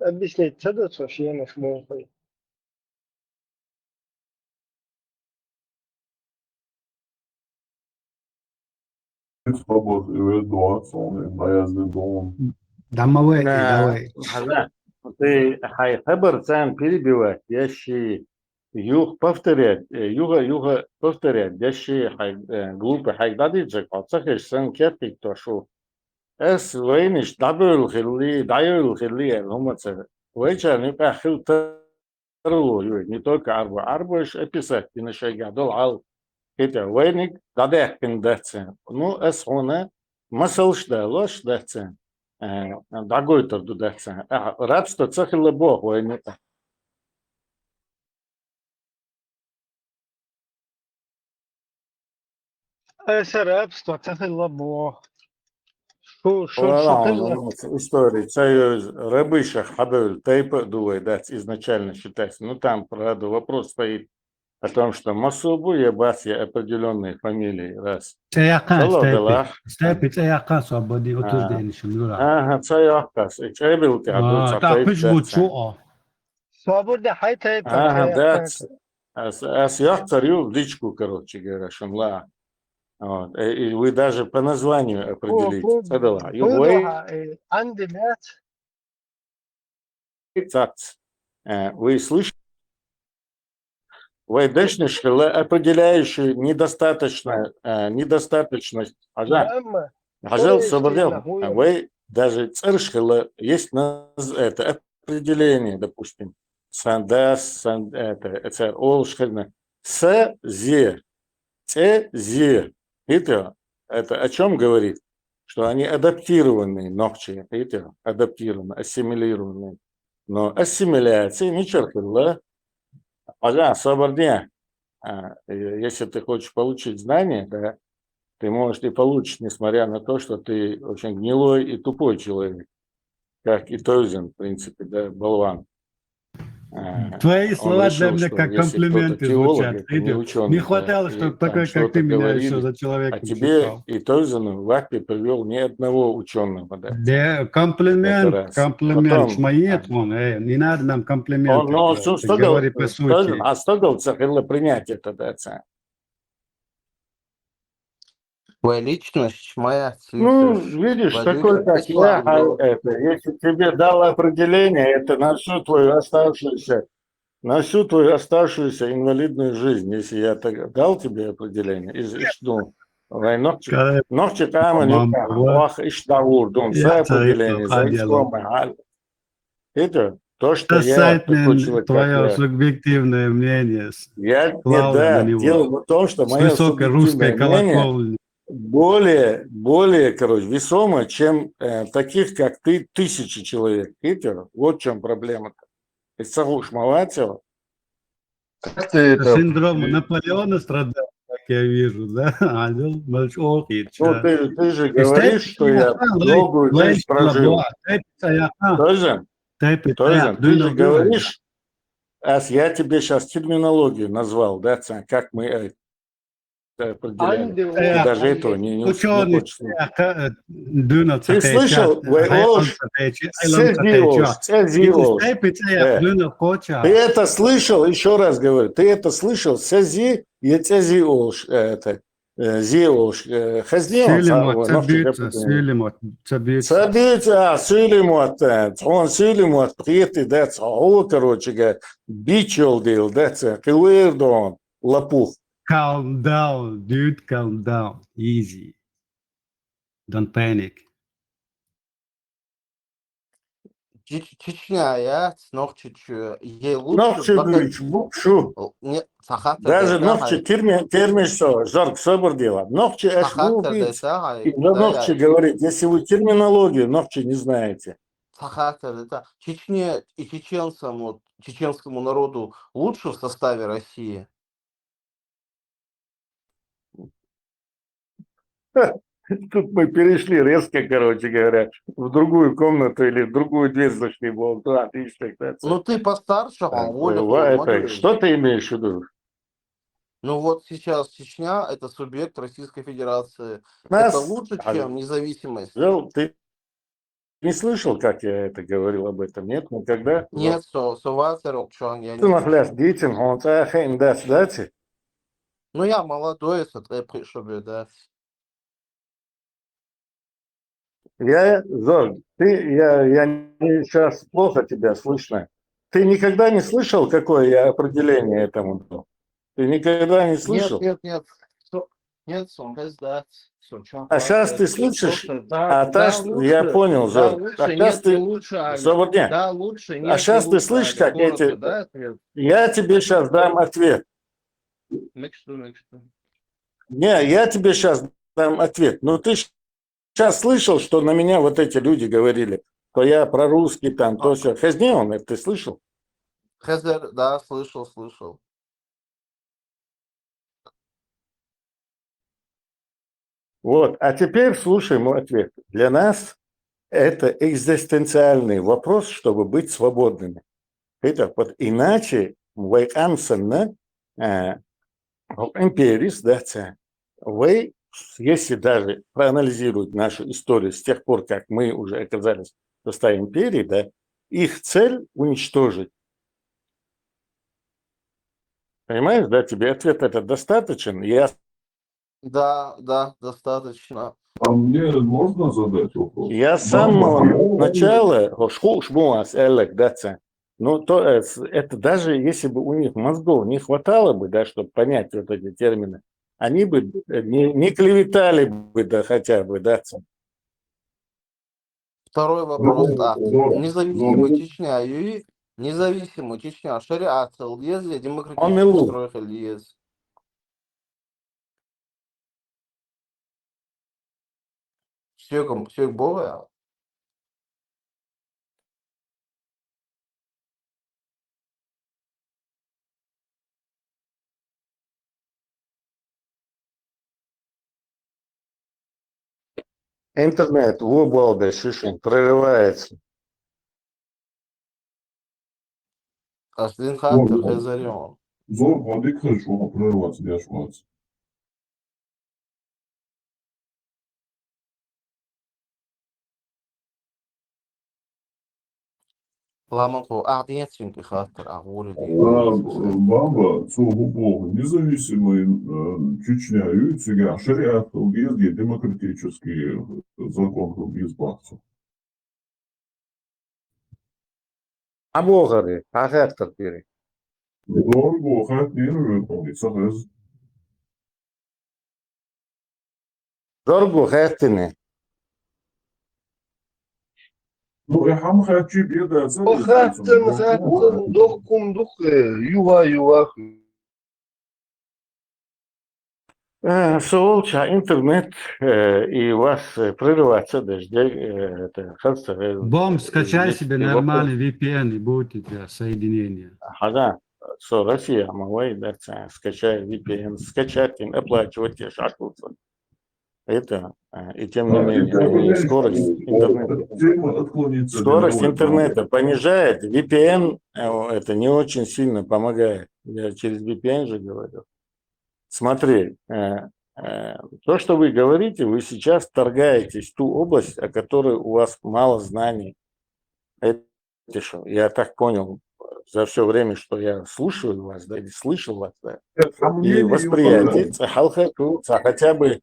объяснить, что я не шму хилла. Robot evaluacja, najazdy dom. Давай. Ты хабар сам перебивать, ящи юг повторять, юга повторять, ящи глупый хайдадиджек, отсахешь сан кетик то шо. Es wenig double хилли, даю хилли, ломаться. Вечер не пахил терло, не только арба. Арба иш описать, и на шага дол ал. Это wenig, дадех пиндаться. Ну, es хоне, масал шталош даться. Дагой торду даться. Рабство цахило бог, wenig. рабство, це лабо. Що Ладно, история. Союз рабыша хабель тейпа дует, да, изначально считается. Ну, там, правда, вопрос стоит о том, что Масубу и Абасия определенные фамилии, раз. Цеяка, Саладалах. степи, цеяка, свободи, отуз денишим, юра. Ага, цаяхкас. Эбил ты адул Тапыш гучу, Свобода хайта Ага, да. Ас яхтарю в дичку, короче говоря, шамла. Вот. И вы даже по названию определите. Цадала. Анди мят. Вы слышите? Вайдешниш определяющую недостаточность. Хажал собрал. Вы даже цершхила есть это определение, допустим. Сандас, это олшхина. Зе. Зе. Это о чем говорит? Что они адаптированные ногчи. Это адаптированные, ассимилированные. Но ассимиляция не черкала. Пожалуйста, собордня. Если ты хочешь получить знания, да, ты можешь и получить, несмотря на то, что ты очень гнилой и тупой человек. Как и Тойзен, в принципе, да, болван. Твои слова решил, для меня что как если комплименты кто-то теолог, звучат. это не ученый, Не да, хватало, и чтобы там такой, как что-то ты, меня говорили, еще за а человеком тебе считал. и Тойзену в Акпе привел ни одного ученого. Да. Да, Это комплимент, раз. комплимент, Потом, шмает он, не надо нам он, комплименты ну, делать, что говори по сути. а что хотел принять это, да, Твоя личность моя, Ну, слышишь? видишь, Владимир такой как я, ислам, да. если тебе дал определение, это на всю твою оставшуюся инвалидную жизнь, если я так дал тебе определение, ну, Когда ногчи там, мама, иштавурдум, за я царик определение, за ходил. иском, это то, что Это я такой сайт, человек, как твое я. субъективное мнение. Я не Плавно на да, него. дело в том, что С мое высокой русской субъективное мнение колокольни. более, короче, весомо, чем таких, как ты, тысячи человек. Видите? Вот в чем проблема-то. Из Сагуш Маватева. Как ты это Синдром Наполеона страдал, как я вижу, да? Адил Мальчохич. Ну, ты же говоришь, что я долгую жизнь прожил. Тоже? Ты же говоришь, я тебе сейчас терминологию назвал, да, как мы это определяли. Ты даже этого не хочешь слушать. Ты слышал? Ты это слышал, еще раз говорю, ты это слышал? Сези и цези олш, это зиолш, хаздион. Сулимот, он сулимот, приятный, да, короче говоря, бичел дел, да, килуэрдон, лапух. Calm down, dude, calm down. Easy. Don't panic. Чечня, я ногчич, ей Ногчи лучше... бич, букшу. Нет, сахата. Даже ногчи термишо, жарк собор дела. Ногчи аж убить. И за ногчи говорит, если вы терминологию ногчи не знаете. Сахата, это Чечне и чеченскому народу лучше в составе России? Тут мы перешли резко, короче говоря, в другую комнату или в другую дверь зашли. Да, отлично. Ну ты постарше, он Оля. Что ты имеешь в виду? Ну вот сейчас Чечня – это субъект Российской Федерации. Это лучше, чем независимость. Ты не слышал, как я это говорил об этом? Нет, никогда? Нет, я Ты нахляс, детям, он цахаем дать. Ну я молодой, это пришел, да. Я сейчас плохо тебя слышно. Ты никогда не слышал, какое я определение этому дал? Ты никогда не слышал? Нет. Нет, он пиздат. А сейчас ты слышишь? Да, А та, я лучше, понял, да, Зор. А лучше, сейчас нет, не ты... лучше, Али. Свободня. Да, лучше, А нет, не сейчас ты лучше, слышишь, Али. как эти... Коротко, да, ответ? Я тебе сейчас дам ответ. Миксту. Не, я тебе сейчас дам ответ. Но ты сейчас слышал, что на меня вот эти люди говорили, что я прорусский там, то все. Хазне он, это ты слышал? Хезер, да, слышал. Вот, а теперь слушай мой ответ. Для нас это экзистенциальный вопрос, чтобы быть свободными. Это вот иначе вайкамсана империс, да, вы, если даже проанализировать нашу историю с тех пор, как мы уже оказались в составе империи, да, их цель уничтожить. Понимаешь, да, тебе ответ этот достаточен? Да, достаточно. А мне можно задать вопрос? Я с самого начала, ну, то это даже если бы у них мозгов не хватало бы, да, чтобы понять вот эти термины, они бы не клеветали бы, да, хотя бы, да. Второй вопрос, да. Здорово. Независимая Чечня, шариат, лез, Он и демократический лучше. строй, лез. Сүйек Бога. Интернет в облаке шишин прорывается. Аслин Хаттер, Зор, Хезарион. воды хорошо прорваться, я швац. Ламанку, Ардиецинки Хаттер, Агури. Баба, цогу Богу, независимый Чечня, Юйцега, шариат, Лгезги, демократический закон Лгезбахцев. А Богары, а Гектор пири. Дорого, хат не выполнить, сахаз. Дорого Гектины. Ну, я хам хочу беда, Хаттен, дохкум духе, юва. Соолча интернет и вас прерываться дождя. Это Бом, скачай себе нормальный VPN и будет у тебя соединение. Ага, Россия, Мавай, да, скачай VPN, скачать, оплачивать те шахтутся. Это, и тем не менее, скорость интернета понижает, VPN это не очень сильно помогает. Я через VPN же говорю. Смотри, то, что вы говорите, вы сейчас вторгаетесь в ту область, о которой у вас мало знаний. Это что? Я так понял за все время, что я слушаю вас, да, или слышал вас, да, и восприятие, хотя бы,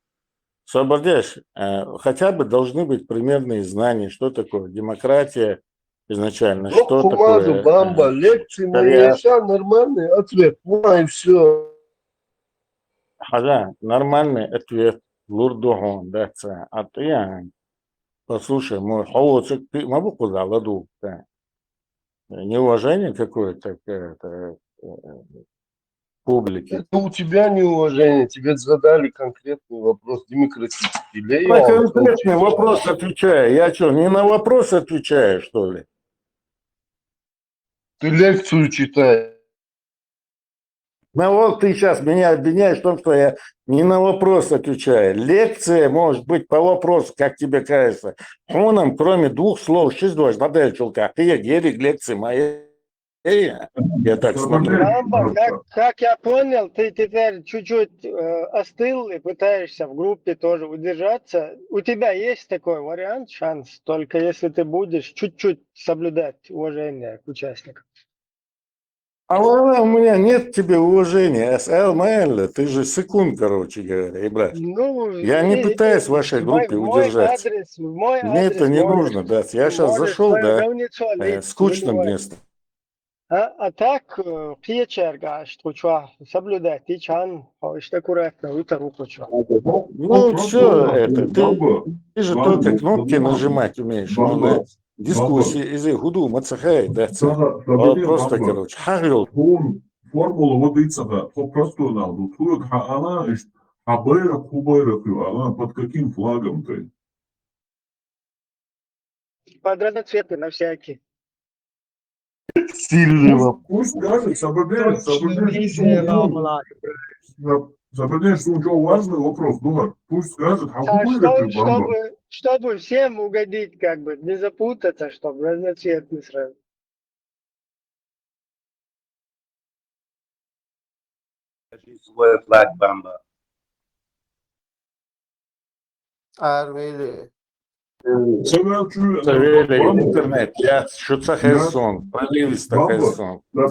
освободишь, хотя бы должны быть примерные знания, что такое демократия изначально, что такое... Бамба, лекции мои, все нормальный ответ, и все. Да, нормальный ответ. Лурдугон, да, а ты, послушай, мой холодчик, ты могу куда ладу, да. Неуважение какое-то к публике. Это у тебя неуважение, тебе задали конкретный вопрос, демократический. На конкретный вопрос отвечаю. Я что, не на вопрос отвечаю, что ли? Ты лекцию читаешь. Ну вот ты сейчас меня обвиняешь в том, что я не на вопрос отвечаю. Лекция может быть по вопросу, как тебе кажется. Он кроме двух слов, 6-2, модель чулка. Ты герик лекции моей. Я так смотрю. Рамбо, как я понял, ты теперь чуть-чуть остыл и пытаешься в группе тоже удержаться. У тебя есть такой вариант, шанс, только если ты будешь чуть-чуть соблюдать уважение к участникам. А у меня нет тебе уважения. СЛМЛ, ты же секунд, короче говоря, брат. Ну, Я не пытаюсь в вашей группе удержаться. Мне это не нужно, да. Я сейчас зашел, да, скучно мне. А так, пьечергаш, что соблюдать, и чан, что аккуратно, утру хочу. Ну, все это, Бамба, ты же Бамба, только кнопки Бамба, нажимать умеешь. Он Бамба, дискуссии из худу мацахай, да, просто, Бамба. короче, харил. Тон формула водицага, то простой навык. Тует она, хабайрак, хубайрак, она под каким флагом ты? Под разноцветный на всякий. Сильный вопрос. Пусть скажет, соблюдаешь, соблюдаешь, что важный вопрос, Думар. Пусть скажет, а А хубайрак, Бамба. чтобы всем угодить, как бы, не запутаться, чтобы разноцветный сразу. Свой флаг, Бамба. Арвели. Савелий, интернет, я шуцахайсон, проливистахайсон. Да,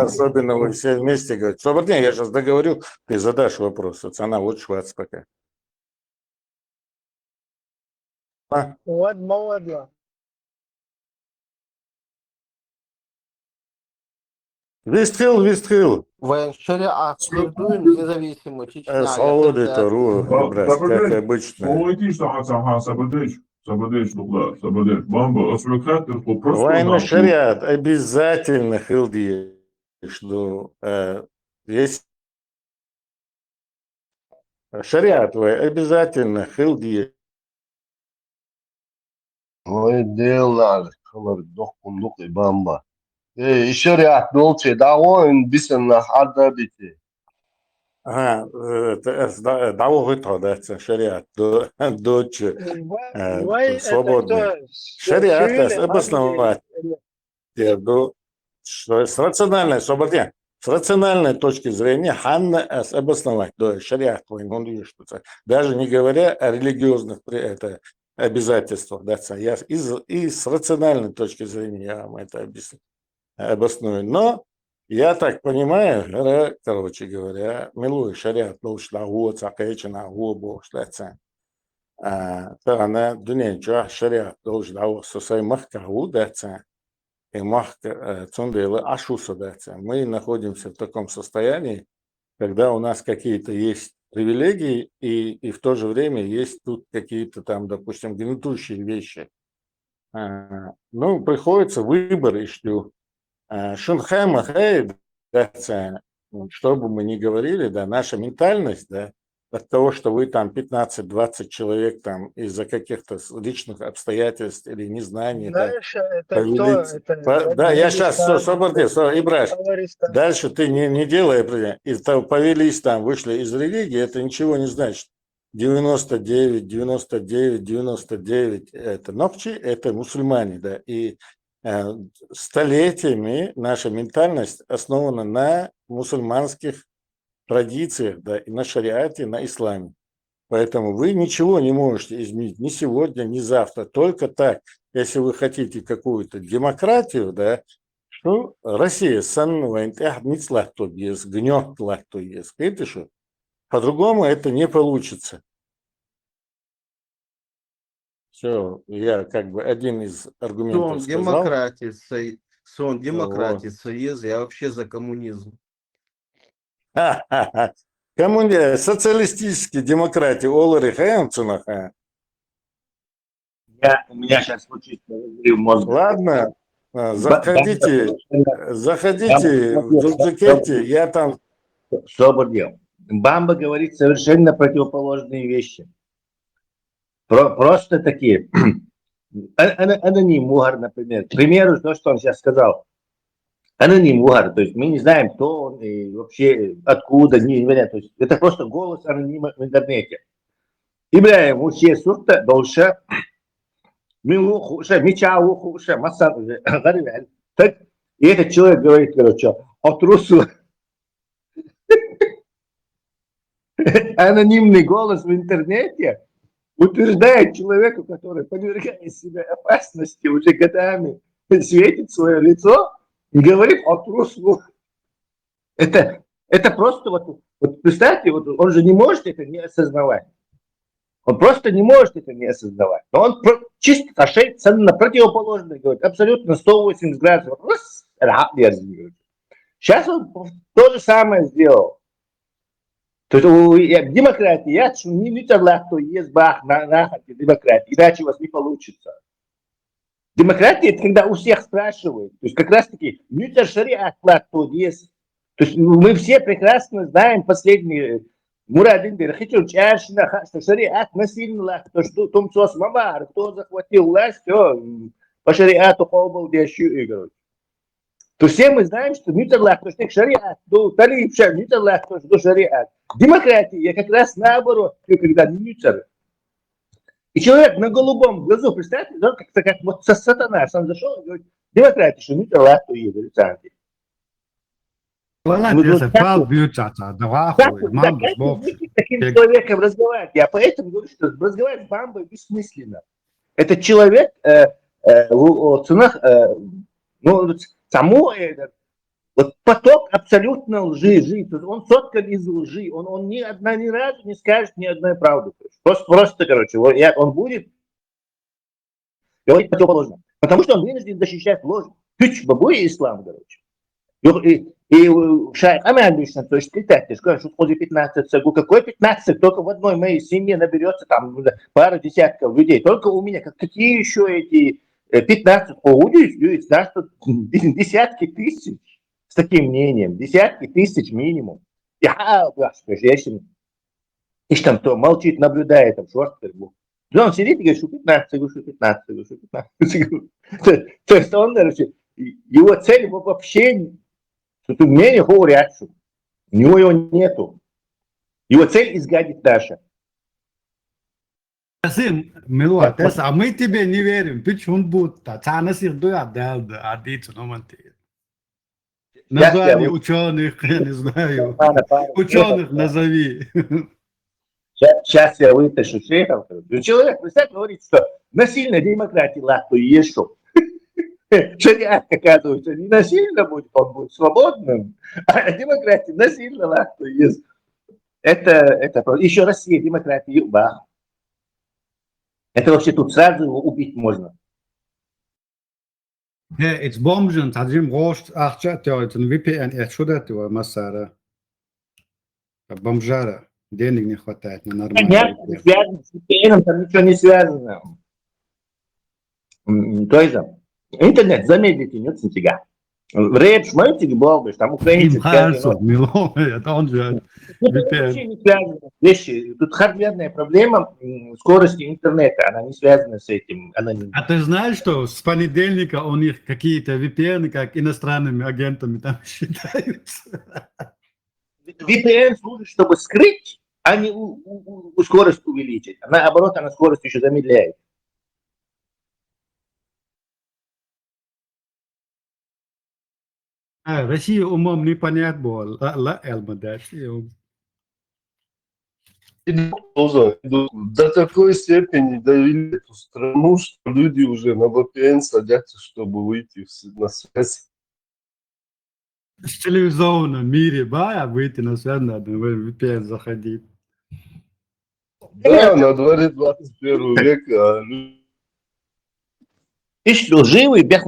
особенно вы все вместе говорите. Свободнее, я сейчас договорю, ты задашь вопрос. Она вот швац пока. Вот, молодо. Вестхил. Шариат Свердуин независимую Чечня. Свободы Тару, брат, как обычно. Солойти, что хацаха, соблюдаешь, соблюдаешь, Бамба, освекатер, то просто Война навык. шариат обязательно хилди, что есть шариат обязательно хилди. Ой, дела, хамар дох кундук и Бамба. Еще ряд долче, да он бисен на хада бите. Ага, дало да, шариат, дочь Вай, это свободный. кто? Шариат обосновать. С рациональной свободы, с рациональной точки зрения, ханна обосновать, да, шариат, даже не говоря о религиозных обязательствах, да, и с рациональной точки зрения я вам это обосную. Но я так понимаю, короче говоря, милую шариат, она дуненча шариат должна со своей махкаху, да, и мы находимся в таком состоянии, когда у нас какие-то есть привилегии, и в то же время есть тут какие-то там, допустим, гнетущие вещи. Ну, приходится выбор, что Шунхэма Хэй, да, что бы мы ни говорили, да, наша ментальность, да, от того, что вы там 15-20 человек там из-за каких-то личных обстоятельств или незнаний, Знаешь, это повелись. кто? Это Да, я сейчас, Афганистан, Ибраш, Афганистан. дальше ты не делай, и повелись там, вышли из религии, это ничего не значит. 99 это ногчи, это мусульмане, да, и столетиями наша ментальность основана на мусульманских традициях, да, и на шариате, на исламе. Поэтому вы ничего не можете изменить ни сегодня, ни завтра. Только так, если вы хотите какую-то демократию, да, что Россия по-другому это не получится. Все, я как бы один из аргументов сказал. Демократии, союз, я вообще за коммунизм. Социалистические демократии, Олари Хэмцунаха. У меня сейчас случится взрыв мозга. Ладно, заходите в Джузекете, я там... Свободен. Бамба говорит совершенно противоположные вещи. Просто такие. Аноним Мугар, например. К примеру, то, что он сейчас сказал. Аноним Мугар, то есть мы не знаем, кто он и вообще откуда, не говорят. То есть это просто голос анонима в интернете. Ибраим Уше Сурта Долша Мичау Хуша Масан. И этот человек говорит, короче, от Русу. Анонимный голос в интернете утверждает человеку, который подвергает себя опасности уже годами, светит свое лицо и говорит о трусу. Это просто вот представьте, вот он же не может это не осознавать. Он просто не может это не осознавать. Но он чисто ошибся на противоположное говорит, абсолютно 180 градусов. Сейчас он то же самое сделал. То есть демократия, я не тарлах, кто есть бах на демократии, иначе у вас не получится. Демократия — это когда у всех спрашивают. То есть как раз таки нютер шариат кто есть. То есть мы все прекрасно знаем последние Мурадин Берхичев, Чашина, что шариат насильно, что Тумцос Мамар, кто захватил власть, все, по шариату холбал дящую игру. То все мы знаем, что нютерлах, то есть шариат, до талибша, нютерлах, то есть шариат. Демократия как раз наоборот, когда не нютер. И человек на голубом глазу, представьте, да, как вот сатана сам зашел и говорит, демократия, что нютерлах, то есть, Александр. Таким человеком разговаривать. Я поэтому говорю, что разговаривать с Бамбой бессмысленно. Этот человек вот поток абсолютно лжи. Он соткан из лжи. Он ни разу не скажет ни одной правды. Просто, короче, он будет говорить противоположно. Потому что он вынужден защищать ложь. Тыч, бабуй ислам, короче. И шайх Амянбишна, то есть ты скажешь, что входит 15 сагу. Какой 15? Только в одной моей семье наберется там пара десятков людей. Только у меня. Какие еще эти 15? Удивись, нас тут десятки тысяч с таким мнением. Десятки тысяч минимум. И там кто молчит, наблюдает, там шорт. Он сидит и говорит, что 15, что 15. То есть он, короче, его цель вообще... Что у меня говорят, что у него его нету. Его цель изгадить Даша. Милуат, а мы тебе не верим. Ты чун будто. Цанасир дуя дал адицу номанти. Название ученых, я не знаю. Ученых назови. Сейчас я вытащу шейхов. Человек, представь, говорит, что насильно демократия лахту ешо. Шариат, оказывается, не насильно будет, он будет свободным, а демократия насильно лахту есть. Это еще Россия, демократия, да. Это вообще тут сразу его убить можно. It's bombs, таджим гост, ахчат, это VPN, это что это у Масара? Бомжара, денег не хватает на нормальный. Понятно, не связано с VPN, там ничего не связано. То есть, интернет замедлите, нет сентяга. Рэп, шмайтик, блогер, там украинцы. Это он же. Вообще не связано. Вещи. Тут хардверная проблема скорости интернета, она не связана с этим. А ты знаешь, что с понедельника у них какие-то VPN, как иностранными агентами там считаются? VPN служит, чтобы скрыть, а не скорость увеличить. Наоборот, она скорость еще замедляет. Россия умом не понять было. Ла Элмадаш. До такой степени довели эту страну, что люди уже на VPN садятся, чтобы выйти на связь. С телевизионном мире, выйти на связь надо, в VPN заходить. Да, на дворе 21 века. Ишь лживый, так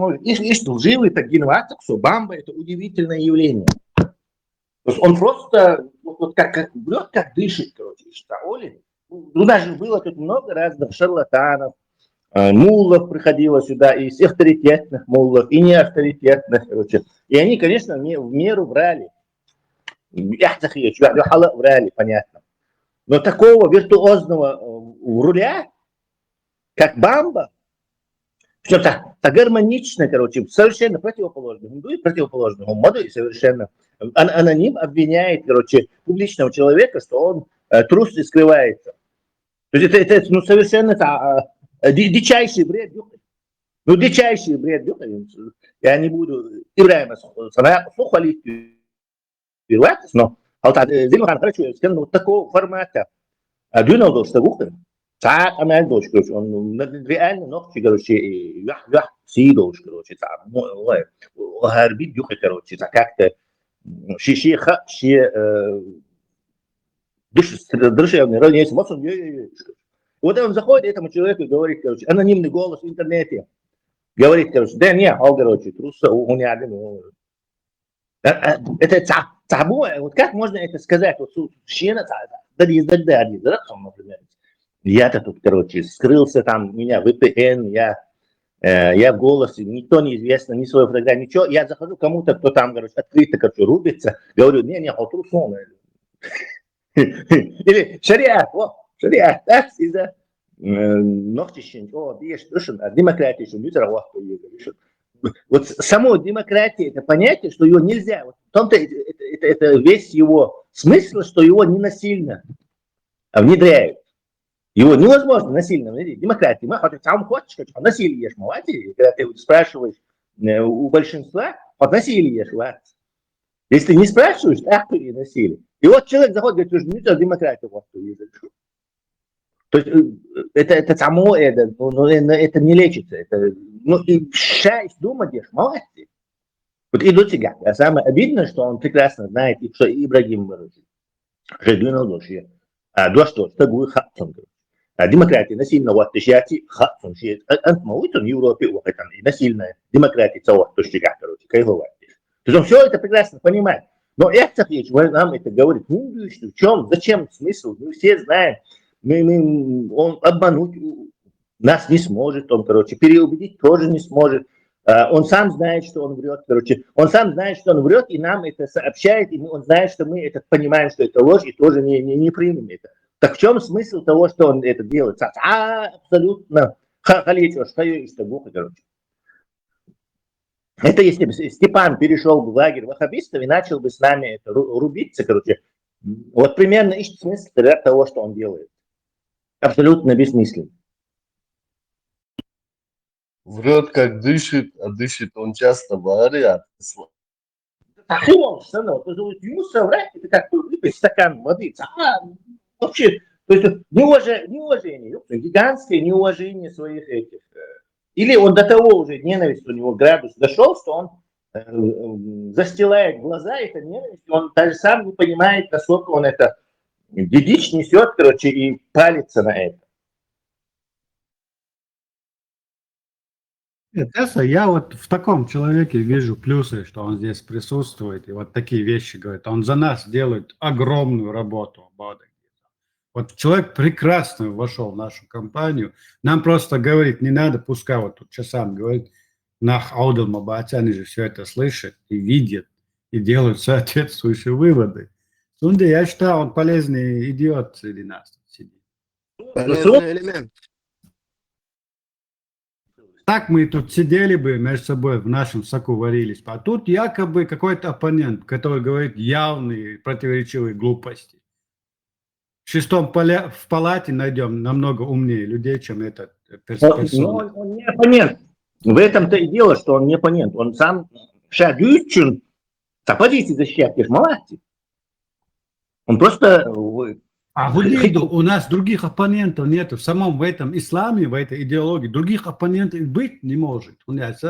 генератор, что Бамба — это удивительное явление. То есть он просто вот как врет, как дышит, короче. Ну, даже было тут много разных шарлатанов, муллов приходило сюда, и из авторитетных муллов, и неавторитетных, короче. И они, конечно, в меру врали. Врали, понятно. Но такого виртуозного руля, как Бамба, все так гармонично, короче, совершенно противоположных. Он дует противоположного моду и совершенно аноним обвиняет, короче, публичного человека, что он трус и скрывается. То есть это совершенно дичайший бред. Ну, дичайший бред. Я не буду Ибраима хвалить, но вот такого формата. Дюнал, что вухтен. Так, он реально ногти, короче, сидош, короче, там, гарбит, короче, как-то, душевный, роднее, вот он заходит этому человеку и говорит, короче, анонимный голос в интернете, говорит, короче, да не, он, короче, труса, он не один. Это цабуя, вот как можно это сказать? Вот щена, да, например. Я-то тут, короче, скрылся там, у меня VPN, я в голосе, никто неизвестно, ни свой фотографию, ничего. Я захожу кому-то, кто там, короче, открыто, короче, рубится, говорю, не, трусом. Или шариат, шариат, да, из-за ногтищен, бьешь, демократия, что не вот само демократия, это понятие, что его нельзя, вот в том-то это весь его смысл, что его не насильно внедряют. Его невозможно насильно внедрить. Демократия, мы хоть сам хочешь, насилие ешь, молодец. Когда ты спрашиваешь у большинства, вот насилие ешь, молодец. Если ты не спрашиваешь, так ты не насилие. И вот человек заходит, говорит, что демократия, вот что есть. То есть это само это не лечится. Это, и шесть думать, молодец. Вот и до тебя. А самое обидное, что он прекрасно знает, что Ибрагим выразил. Жадуна лошадь. А до что такое хатсон. Демократия насильно вот тащати хатсон. Ант мауитон в Европе вот это насильная демократия вот то что короче, кайфовать. То есть он все это прекрасно понимает. Но это нам это говорит, в чем, зачем смысл? Мы все знаем. Он обмануть нас не сможет, он, короче, переубедить тоже не сможет. Он сам знает, что он врет, короче. Он сам знает, что он врет, и нам это сообщает, и он знает, что мы это понимаем, что это ложь, и тоже не примем это. Так в чем смысл того, что он это делает? Абсолютно халечешь, что глупо, короче. Это если бы Степан перешел бы в лагерь ваххабистов и начал бы с нами это рубиться, короче. Вот примерно ищет смысл того, что он делает. Абсолютно бессмысленно. Врет, как дышит, а дышит он часто варят. Ему соврать, это как выпить стакан воды. Вообще, то есть неуважение, гигантское неуважение своих этих. Или он до того уже ненависть у него градус дошел, что он застилает глаза, это ненависть, он даже сам не понимает, насколько он это дичь несет, короче, и палится на это. Это я вот в таком человеке вижу плюсы, что он здесь присутствует, и вот такие вещи говорит. Он за нас делает огромную работу. Вот человек прекрасно вошел в нашу компанию. Нам просто говорит, не надо, пускай вот тут часам говорит, нах аудал мабати, они же все это слышат и видят, и делают соответствующие выводы. Сунде, я считаю, он полезный идиот среди нас сидит. Полезный элемент. Так мы тут сидели бы между собой в нашем соку варились. А тут якобы какой-то оппонент, который говорит явные противоречивые глупости. В шестом в палате найдем намного умнее людей, чем этот персона. Он не оппонент. В этом-то и дело, что он не оппонент. Он сам шагючен. Позиции защищать, молодцы. Он просто... А у нас других оппонентов нет. В самом в этом исламе, в этой идеологии других оппонентов быть не может. У нас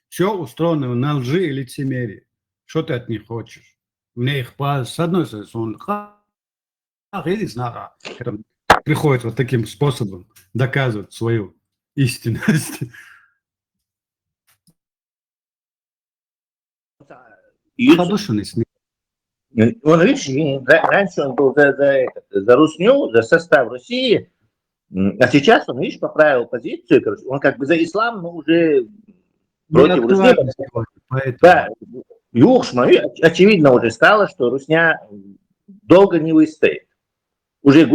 все устроено на лжи и лицемерии. Что ты от них хочешь? Мне их с одной стороны, он приходит вот таким способом доказывать свою истинность. Подушенность. Он, видишь, раньше он был за Русню, за состав России, а сейчас он, видишь, поправил позицию, короче, он как бы за ислам, но уже против Русни. Да, очевидно уже стало, что Русня долго не выстоит. Уже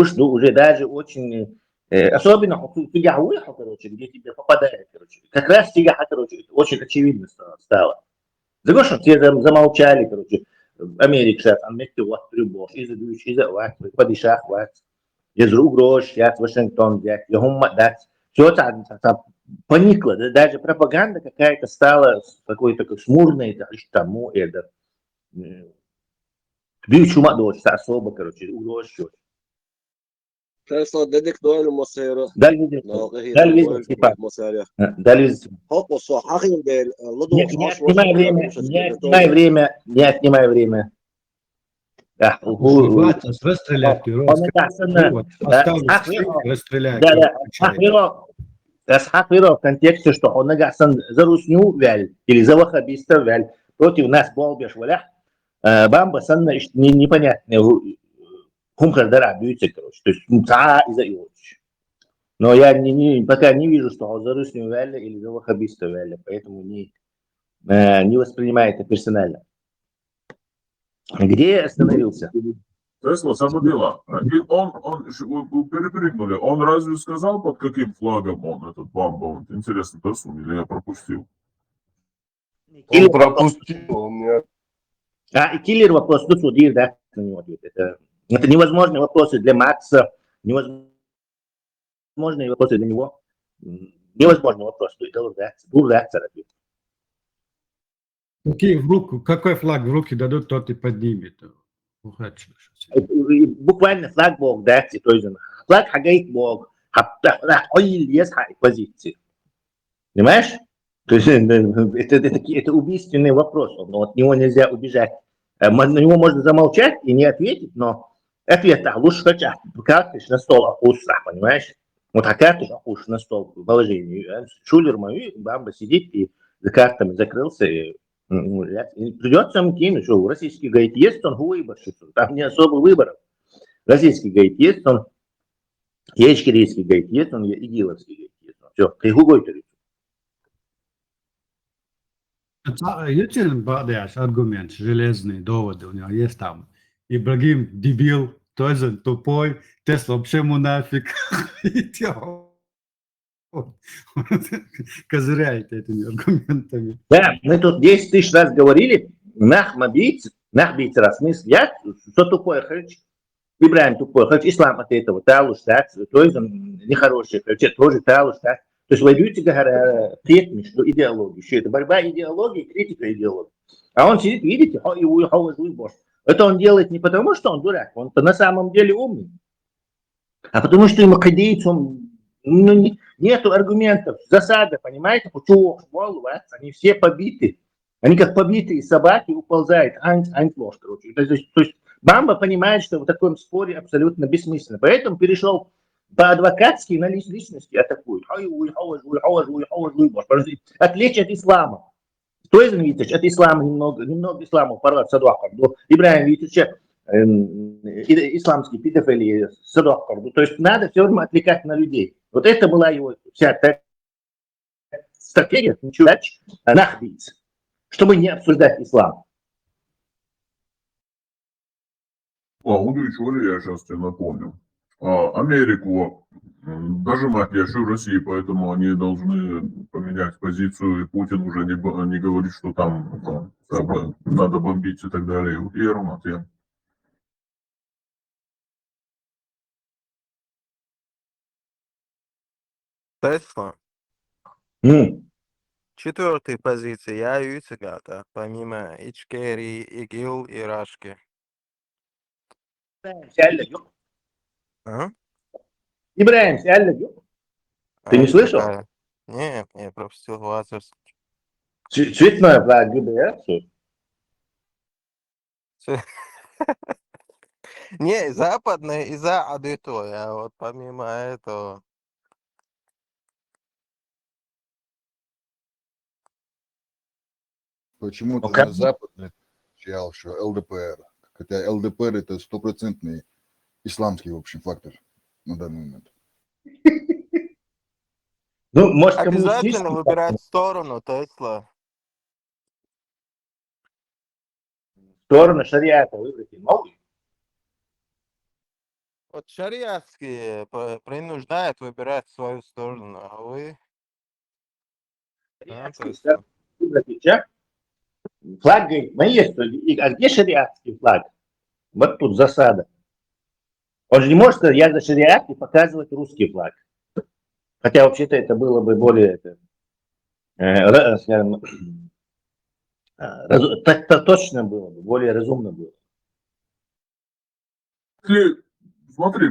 даже очень, особенно в Тигах уехал, короче, где тебе попадает, короче, как раз Тигах, короче, очень очевидно стало. За то, что все замолчали, короче, Amerikā metti otru boš, izdevuši izdevuši, padishah vats, язру грош, я с Вашингтон взять, я гумма дать. Все это поникло, да, даже пропаганда какая-то стала какой-то как смурной, да, тому это. Бьют чума дочь, особо, короче, угрош. Tesla dedik doğru masaya. Дальше, не отнимай время. Да, расстрелять. расстрелять. Асхат в контексте, что он нагасан за русню вяль или за ваххабистов вяль против нас болбеш валях, бамба санна непонятно, хумкардара бьются, короче, то есть мца и за иочь. Но я пока не вижу, что он за русню вяль или за ваххабистов вяль, поэтому не воспринимаю это персонально. Где я остановился? Тесла, само дело. И вы перепрыгнули. Он разве сказал, под каким флагом он, этот Бамба? Интересно, Тесла, или я пропустил? Он пропустил, нет. И киллер вопрос, ну, судир, да, на него ответит. Это невозможные вопросы для Макса, невозможные вопросы для него. Невозможный вопрос, то есть дурдаться. Какой флаг в руки дадут, тот и поднимет. Буквально флаг Бог, да, то есть флаг хагает Бог, есть позиции. Понимаешь? То есть это убийственный вопрос, но от него нельзя убежать. На него можно замолчать и не ответить, но ответ лучше хотя карточь на стол акуша, понимаешь? Вот карточь акуш на стол в положении. Шулер мой, Бамба сидит и за картами закрылся. И придется ему кинуть, что российский говорит, есть он выборщик, там не особо выборов. Российский говорит, есть он, ечкирийский говорит, есть он, игиловский говорит, есть он. Все, кайгугой-то. Есть аргумент, железные доводы у него есть там. Ибрагим дебил, тоже тупой, Тесла вообще мунафик. Козыряет этими аргументами. Да, мы тут 10 тысяч раз говорили, нахбийцы раз мыслят, что тупой хач, Ибрагим тупой хач, ислам от этого, талуштат, то есть он нехороший хач, тоже талуштат. То есть вы видите, говорят, что идеология, что это борьба идеологии, критика идеологии. А он сидит, видите, это он делает не потому, что он дурак, он на самом деле умный, а потому что ему кадеется, нету аргументов, засада, понимаете, почему они все побиты, они как побитые собаки уползают, антложь, короче. То есть Бамба понимает, что в таком споре абсолютно бессмысленно, поэтому перешел по-адвокатски на личности атакуют. Отвлечь от ислама. Кто из них от ислама немного ислама парад садвакар. Ибрагим Витович исламский педофилии садвакар. То есть надо все время отвлекать на людей. Вот это была его вся стратегия, нахбийц, чтобы не обсуждать ислам. Владимирович, я сейчас тебе напомню. Америку дожимать еще в России, поэтому они должны поменять позицию, и Путин уже не говорит, что там надо бомбить и так далее. И ровно тем. Тесла. Четвертой позиции я Юцегата, помимо Ичкерии, ИГИЛ и Рашки. Ибрагим, ты не слышал? Нет, я пропустил возраст. Цветной флаг ГБР. Не, западный и за Адытой, а вот помимо этого... Почему-то на западный отвечал, что ЛДПР. Хотя ЛДПР это стопроцентный исламский, в общем, фактор на данный момент. Ну, может, обязательно выбирать сторону Тесла. Сторону шариата выбрать не могут. Вот шариатские принуждают выбирать свою сторону, а вы... Флаг говорит, а где шариатский флаг? Вот тут засада. Он же не может сказать, я за шариат и показывать русский флаг. Хотя вообще-то это было бы более, скажем, точно было бы, более разумно было. Смотри,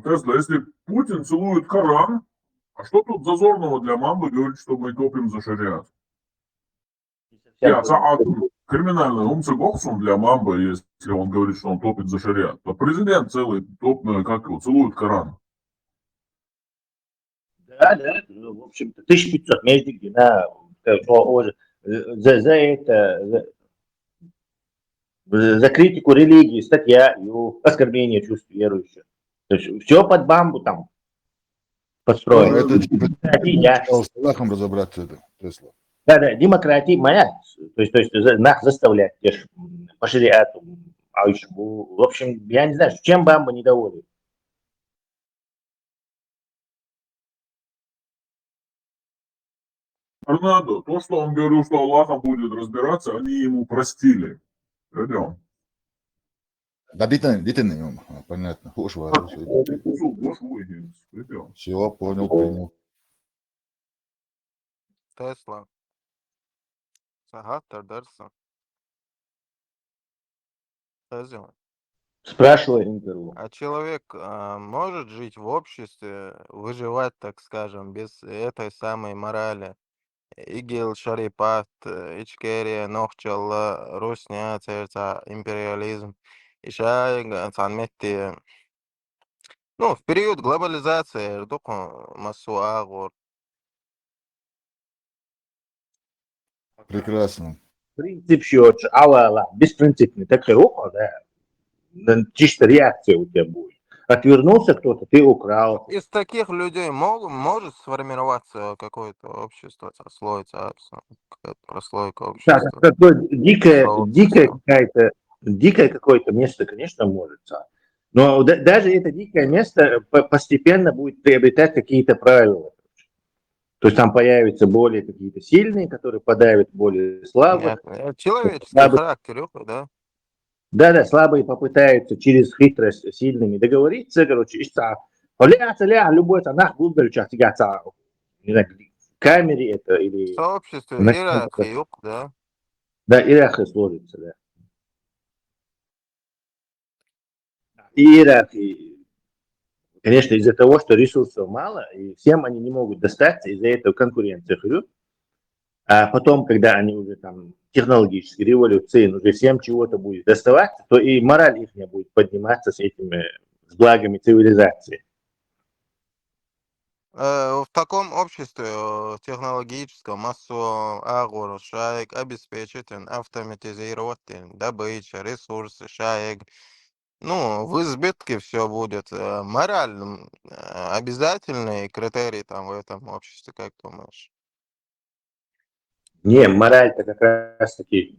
Тесла, если Путин целует Коран, а что тут зазорного для мамы говорить, что мы топим за шариат? Криминальный умцы Гоксун для мамбы, если он говорит, что он топит за шариат. А президент целый целует Коран. да, ну, в общем-то, 1500 междик, да, за это, за критику религии, статья, оскорбление чувств верующих. То есть все под бамбу там Ну, построено. это Демократия, с Аллахом разобраться, это Тесла. да, демократия моя, то есть нас заставлять, по шариату, в общем, я не знаю, чем бамба недоволен. Торнадо, то, что он говорил, что Аллахом будет разбираться, они ему простили. Пойдем. Да, битен, понятно. Хуш, Пойдем. все, понял, принял. Тесла. Сагат, Дерса. Тезио. Спрашивай интервью. А человек может жить в обществе, выживать, так скажем, без этой самой морали? Игил, Шарипат, Ичкерия, Нохчалла, Русня, Церца, империализм. Ишай, Цанметти. Ну, в период глобализации, Духу, Масуагур. Прекрасно. Принцип счет, беспринципный, так и рука, да, чисто реакция у тебя будет. Отвернулся кто-то, ты украл. Из таких людей может сформироваться какое-то общество, прослойка общества. Такое дикое сообщество. дикое какое-то место, конечно, может. Но даже это дикое место постепенно будет приобретать какие-то правила. То есть там появятся более какие-то сильные, которые подавят более слабых. Нет, человеческий характер, да? Да, слабые попытаются через хитрость с сильными договориться, короче, любой нах будет не знаю, в камере это или В сообществе на иерархии, да? да, иерархия сложится, да. Иерархии, конечно, из-за того, что ресурсов мало, и всем они не могут достаться, из-за этого конкуренция идет. А потом, когда они уже там технологические революции, уже всем чего-то будет доставаться, то и мораль их не будет подниматься с этими с благами цивилизации. В таком обществе технологическом массового агур шаек обеспечить автоматизировать добычу, ресурсы, шаек. Ну, в избытке все будет. Моральным обязательный критерий там в этом обществе, как думаешь? Не, мораль-то как раз-таки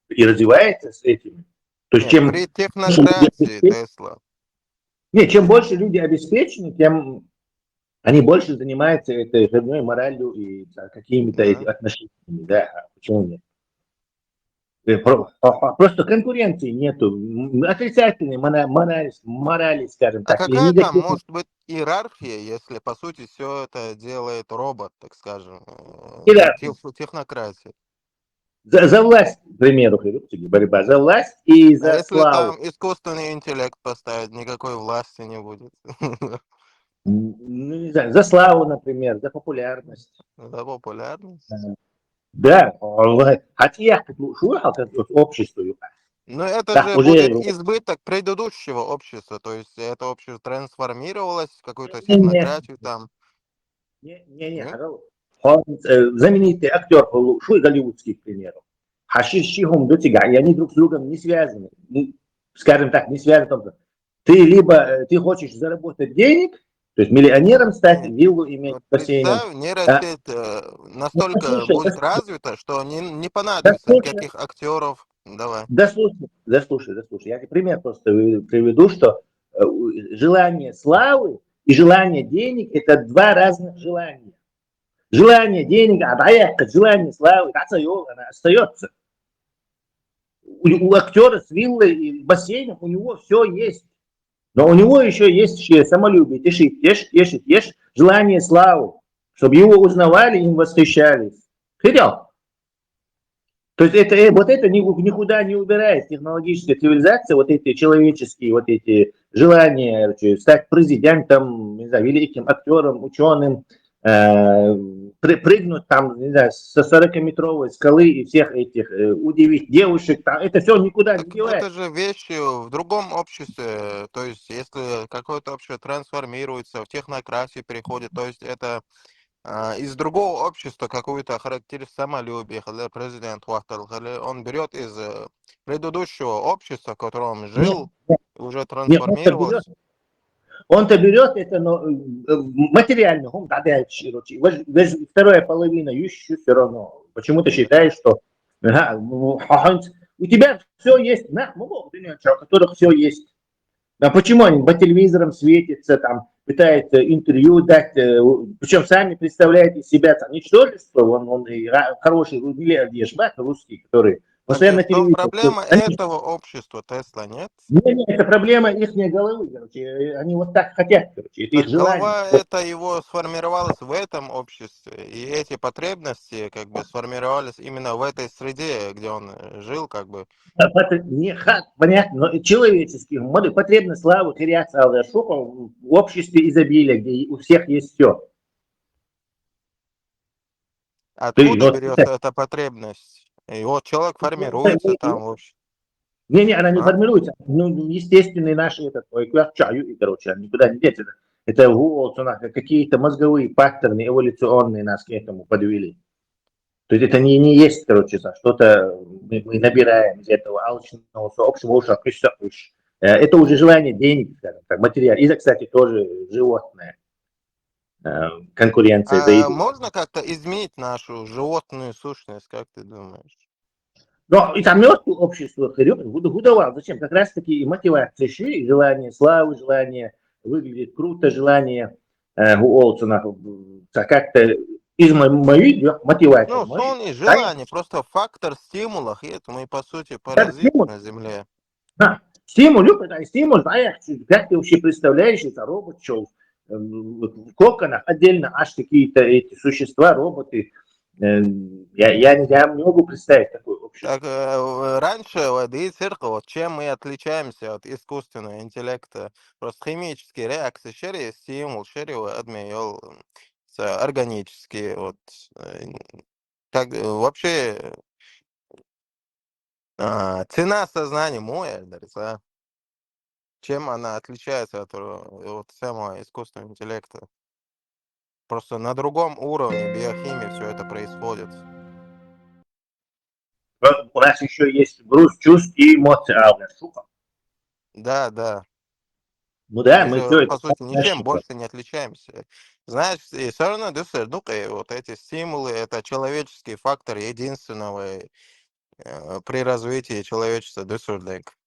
и развивается с этим. То есть, Нет, при технократии Тесла. Не, чем больше люди обеспечены, тем они больше занимаются этой живной моралью и какими-то отношениями. Да, почему нет? Просто конкуренции нету. Отрицательной морали, скажем А так. какая там может быть иерархия, если по сути все это делает робот, так скажем, технократия? За власть, к примеру, борьба за власть и за если славу. там искусственный интеллект поставить, никакой власти не будет. Ну, не знаю, за славу, например, за популярность. За популярность? Да, хотя общество. Но это Так, же уже... будет избыток предыдущего общества, то есть это общество трансформировалось в какую-то технократию там. Знаменитый актер был голливудский, к примеру. Хашиш Чихум Дотига, и они друг с другом не связаны. Скажем так, не связаны. Ты хочешь заработать денег, то есть миллионером стать, виллу иметь, бассейном. Представь, нейросеть настолько будет развита, что не понадобится никаких актеров. Давай. Дослушай. Я тебе пример просто приведу, что желание славы и желание денег – это два разных желания. Желание денег, желание славы, она остается. У актера с виллой и бассейном у него все есть. Но у него еще есть самолюбие, желание славы, чтобы его узнавали, им восхищались. Хотел? То есть это никуда не убирает технологическая цивилизация, вот эти человеческие, вот эти желания стать президентом, не знаю, великим актером, ученым, прыгнуть там, не знаю, со 40-метровой скалы и всех этих удивить девушек, там, это все никуда не Так девается. это же вещи в другом обществе. То есть, если какое-то общество трансформируется, в технократию переходит, то есть это из другого общества какую-то характеристику самолюбие, или президент Уахтал, или он берет из предыдущего общества, в котором он Нет, жил, нет, уже нет, трансформировалось. он-то берет это, но материально, он дает, короче. Вторая половина еще все равно. Почему ты считаешь, что ага, у тебя все есть, у которых все есть. А почему они по телевизорам светятся, там, пытаются интервью дать, причем сами представляют из себя там, ничтожество, он и хороший русский, который Так постоянно в том телевизор. проблема Они, этого общества, Тесла, нет? не, это проблема их головы, короче, они вот так хотят, короче, это их Так желание. голова это его сформировалась в этом обществе, и эти потребности как бы сформировались именно в этой среде, где он жил, как бы. Понятно, но человеческих потребность славы, реакция шока в обществе изобилия, где у всех есть все. Откуда берется эта потребность? И вот человек формируется там, в общем. Не, она не А? формируется. Ну, естественный наш этот, чаю, и, короче, никуда не деться. Это вот у нас какие-то мозговые паттерны эволюционные нас к этому подвели. То есть это не есть, короче, что-то мы набираем из этого алчного общего уша. Это уже желание денег, скажем так, материал. И, кстати, тоже животное. Конкуренция за А еду. можно как-то изменить нашу животную сущность, как ты думаешь? Но и там мертвое общество выдавал. Зачем? Как раз таки и мотивация шире, желание славы, желание выглядеть круто, желание у Олсона как-то из моей мотивации. Ну, сон и Да, желание, просто фактор стимулов, и это мы, по сути, да, паразиты стимул. на Земле. Да. Стимул, это стимул, знаешь, как ты вообще представляешь, это робот, что в коконах отдельно аж какие-то эти существа, роботы. Я не могу представить такое общество. Так раньше вот чем мы отличаемся от искусственного интеллекта? Просто химические реакции, шире стимул, шире адмиол, органические, вот. Как вообще цена сознания моя, да, чем она отличается от вот самого искусственного интеллекта? Просто на другом уровне биохимии все это происходит. У нас еще есть груз чувств и эмоций. Сука. Да, да. Ну да, Мы мы же, все по это сути, ничем нашли. больше не отличаемся. Знаешь, и все равно вот эти стимулы, это человеческий фактор единственного при развитии человечества дюсурдек.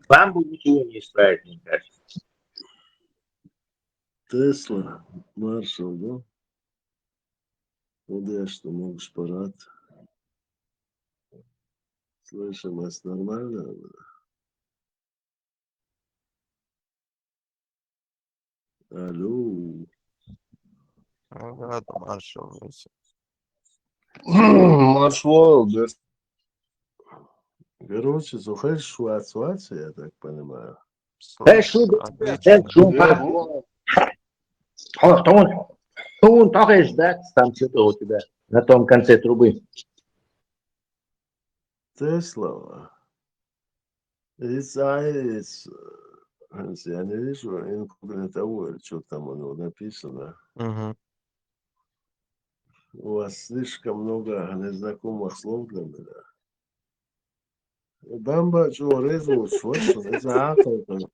Бамбу ничего не исправит, мне кажется. Тесла, маршал, да? Куда что можешь парад? Слышим нас нормально? Алло. Ладно, маршал. Маршал, да. Короче, сухарь швац, я так понимаю. Да что Отлично. он только ждать там что-то у тебя на том конце трубы. Тесла. It's я не вижу инкогнитовое, что там у него написано. Мгм. У вас слишком много незнакомых слов для меня. Бамба Джорезу Шварцен,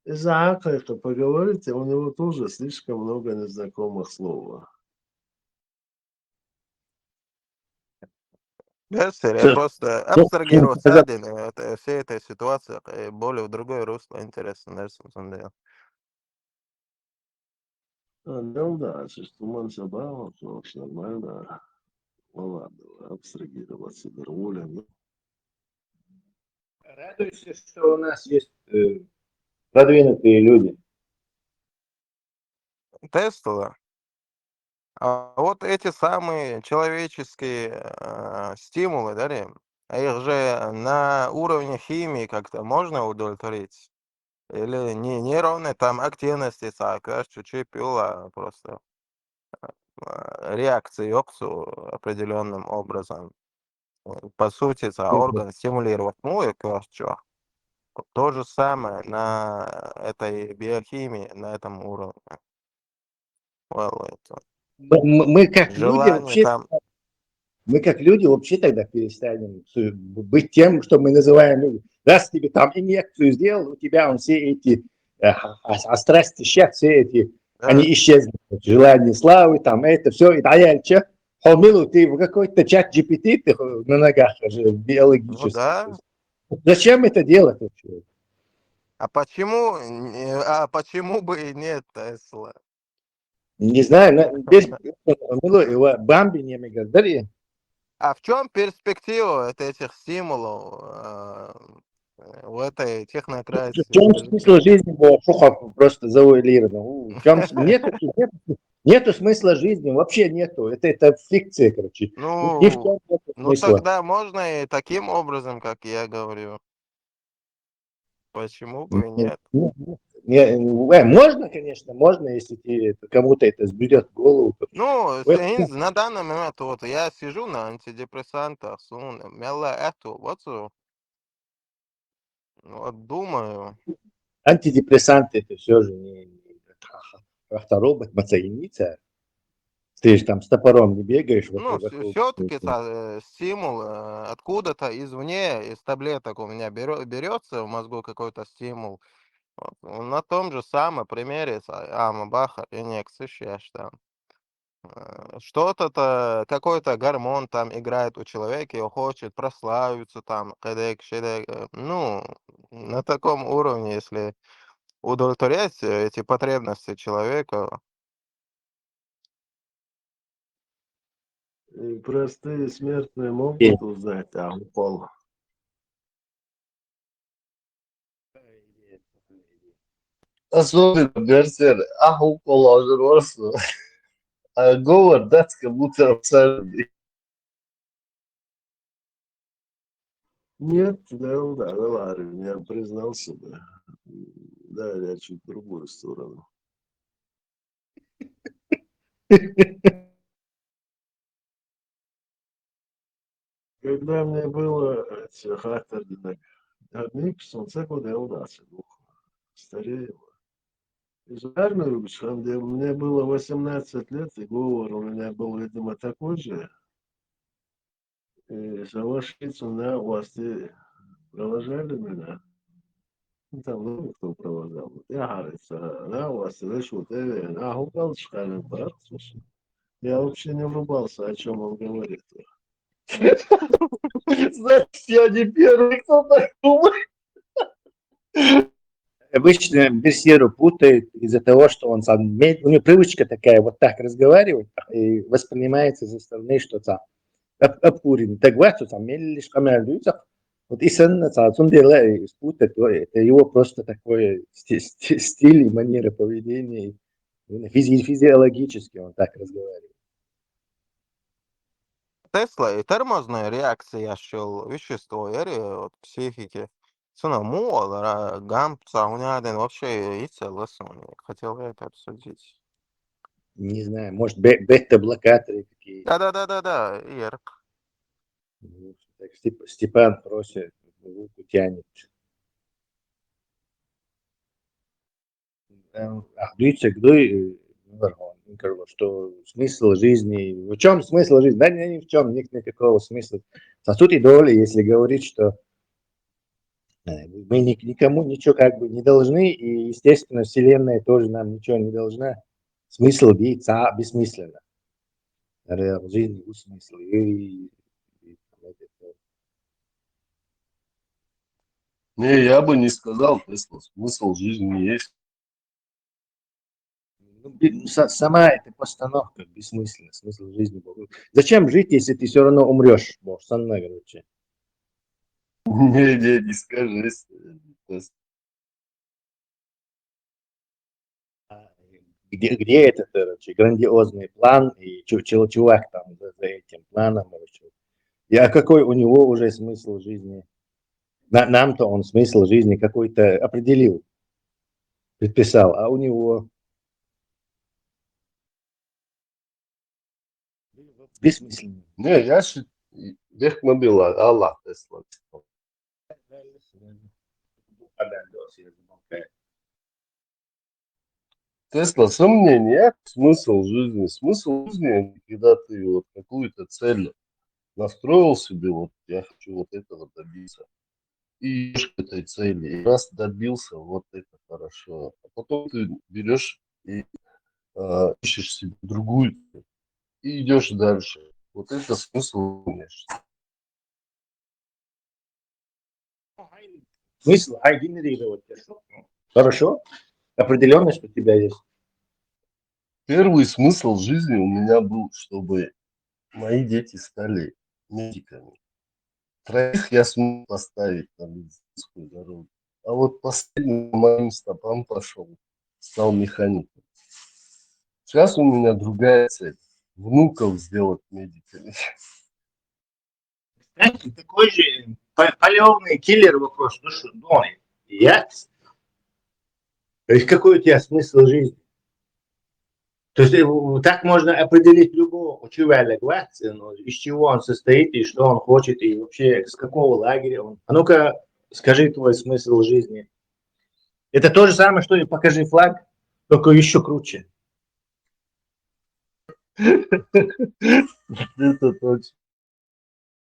из-за Акайка поговорите, у него тоже слишком много незнакомых слов. Я просто абстрагироваться Ну, от всей этой ситуации, более в другое русло интересно, на самом деле. Ну да, туман забавно, все нормально. Ну ладно, абстрагироваться доволен. радуйся, что у нас есть продвинутые люди. Тесла. А вот эти самые человеческие стимулы, да, их же на уровне химии как-то можно удовлетворить? Или нейронные там активности, чуть-чуть пила просто реакции опсу определенным образом. По сути, орган стимулировать мой что. То же самое на этой биохимии, на этом уровне. Это Мы как люди желание вообще, там. мы как люди вообще тогда перестанем быть тем, что мы называем люди. Раз тебе там инъекцию сделал, у тебя он все эти страсти, сейчас все эти, они исчезнут. Желание славы, там это все, и дальше. Помилу, ты в какой-то чат GPT ты на ногах же Ну биологически. да. Зачем это делать вообще? А почему бы и нет, Тесла? Не знаю, без Бамби не говори. А в чем перспектива этих стимулов в этой В технократии? чем смысл жизни было просто завуалировано? В чем нету смысла жизни, вообще нету. Это фикция, короче. Ни в чем нету Ну смысла. тогда можно и таким образом, как я говорю. Почему бы и нет? Можно, конечно, можно, если кому-то это сберет в голову. Ну, на данный момент вот я сижу на антидепрессантах, вот думаю. Антидепрессанты это все же не робот, мацаиница. Ты же там с топором не бегаешь Ну, вокруг. все-таки стимул откуда-то извне, из таблеток у меня берется в мозгу какой-то стимул. Вот. На том же самом примере Баха инъекции там. Что-то, какой-то гормон там играет у человека, и он хочет прославиться там, ну, на таком уровне, если удовлетворять эти потребности человека. И простые смертные могут узнать, а упал. Особенно Берсер, упал уже росу. А говор датска будто абсолютно. Нет, да, ладно, я признался, да. Да, я чуть в другую сторону. Когда мне было характерно, Никсон, це буде у нас, старею. Из армии, где мне было 18 лет, и говор у меня был, видимо, такой же. И соглашиться на власти провожали меня. Там, ну, кто провожал. Я, говорится, на власти решил, гукал шкальный парк, слушай. Я вообще не врубался, о чем он говорит. Значит, я не первый, кто так думает. Обычно Берсеру путают из-за того, что он сам, у него привычка такая вот так разговаривать и воспринимается со стороны, что там обкурен. Так вот, что там лишь камера. Вот и сон дела спутать, это его просто такой стиль и манера поведения. Физиологически он так разговаривает. Тесла и тормозная реакция счел вещество, от психики. Цена гампца, у меня один вообще и целостный. Хотел это обсудить. Не знаю, может, бета-блокаторы какие. Да, Ирк. Так, Степан просит, руку тянет. Ахдуйца, что смысл жизни, в чем смысл жизни? Да ни в чем, нет никакого смысла. По сути доли, если говорить, что мы никому ничего как бы не должны, и, естественно, Вселенная тоже нам ничего не должна. Смысл бессмысленно. Жизнь без смысла. Не, я бы не сказал, смысл жизни есть. Сама эта постановка бессмысленна, смысл жизни. Зачем жить, если ты все равно умрешь? Бог, со мной, короче. Не скажись. Где этот, короче, грандиозный план, и чувак там за этим планом, короче. И какой у него уже смысл жизни? Нам-то он смысл жизни какой-то определил. предписал, а у него бессмысленно. Не, я считаю, век мобила, Аллах Тесла. Тесла, сомнения, смысл жизни. Смысл жизни, когда ты вот какую-то цель настроил себе, вот я хочу вот этого добиться. И идешь к этой цели. И раз добился, вот это хорошо. А потом ты берешь и ищешь себе другую цель. И идешь дальше. Вот это смысл, конечно. Смысл генерировать. Хорошо. Определенность у тебя есть. Первый смысл жизни у меня был, чтобы мои дети стали медиками. 3 я смог поставить на медицинскую дорогу. А вот последний по моим стопам пошел. Стал механиком. Сейчас у меня другая цель. Внуков сделать медиками. Знаете, такой же полевный киллер вопрос. Ну что, Ной, я? То есть какой у тебя смысл жизни? То есть так можно определить любого человека, из чего он состоит, и что он хочет, и вообще с какого лагеря он. А ну-ка, скажи твой смысл жизни. Это то же самое, что и покажи флаг, только еще круче. Это точно.